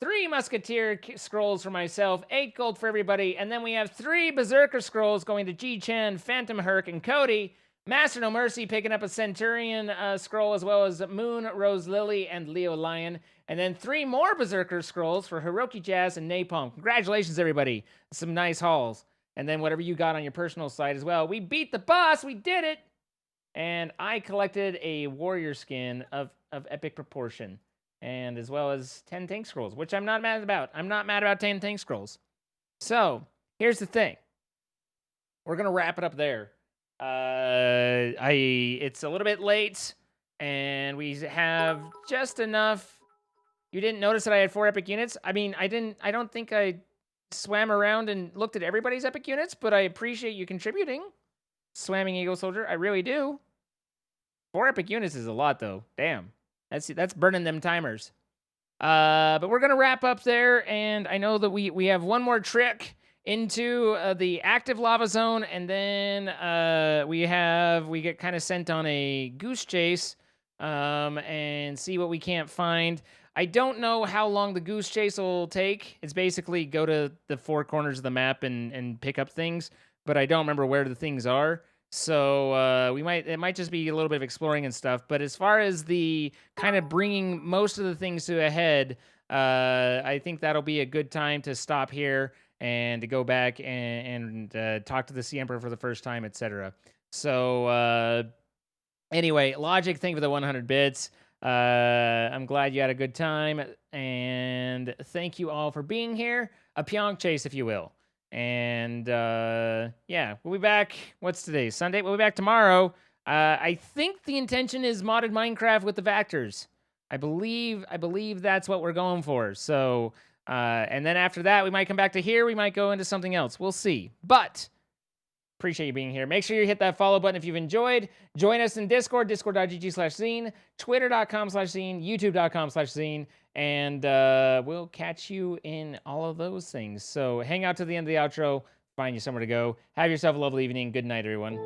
A: 3 Musketeer scrolls for myself, 8 gold for everybody, and then we have 3 Berserker scrolls going to G-Chan, Phantom Herc, and Cody. Master No Mercy picking up a Centurion scroll, as well as Moon, Rose Lily, and Leo Lion. And then 3 more Berserker Scrolls for Hiroki Jazz and Napalm. Congratulations, everybody. Some nice hauls. And then whatever you got on your personal side as well. We beat the boss. We did it. And I collected a warrior skin of epic proportion. And as well as 10 tank scrolls, which I'm not mad about. I'm not mad about 10 tank scrolls. So, here's the thing. We're going to wrap it up there. It's a little bit late. And we have just enough. You didn't notice that I had 4 epic units? I mean, I don't think I swam around and looked at everybody's epic units, but I appreciate you contributing. Swamming Eagle Soldier, I really do. 4 epic units is a lot, though. Damn. That's burning them timers. But we're going to wrap up there, and I know that we have one more trick into the active lava zone, and then we get kind of sent on a goose chase and see what we can't find. I don't know how long the goose chase will take. It's basically go to the 4 corners of the map and pick up things, but I don't remember where the things are. So it might just be a little bit of exploring and stuff. But as far as the kind of bringing most of the things to a head, I think that'll be a good time to stop here and to go back and talk to the Sea Emperor for the first time, etc. So anyway, Logic, thank you for the 100 bits. I'm glad you had a good time, and thank you all for being here. A Pyong chase, if you will. And yeah, we'll be back. What's today? Sunday? We'll be back tomorrow. I think the intention is modded Minecraft with the Vactors. I believe that's what we're going for. So, and then after that, we might come back to here. We might go into something else. We'll see. But appreciate you being here. Make sure you hit that follow button if you've enjoyed. Join us in Discord, discord.gg/Zine, twitter.com/Zine, youtube.com/Zine, and we'll catch you in all of those things. So hang out to the end of the outro. Find you somewhere to go. Have yourself a lovely evening. Good night, everyone.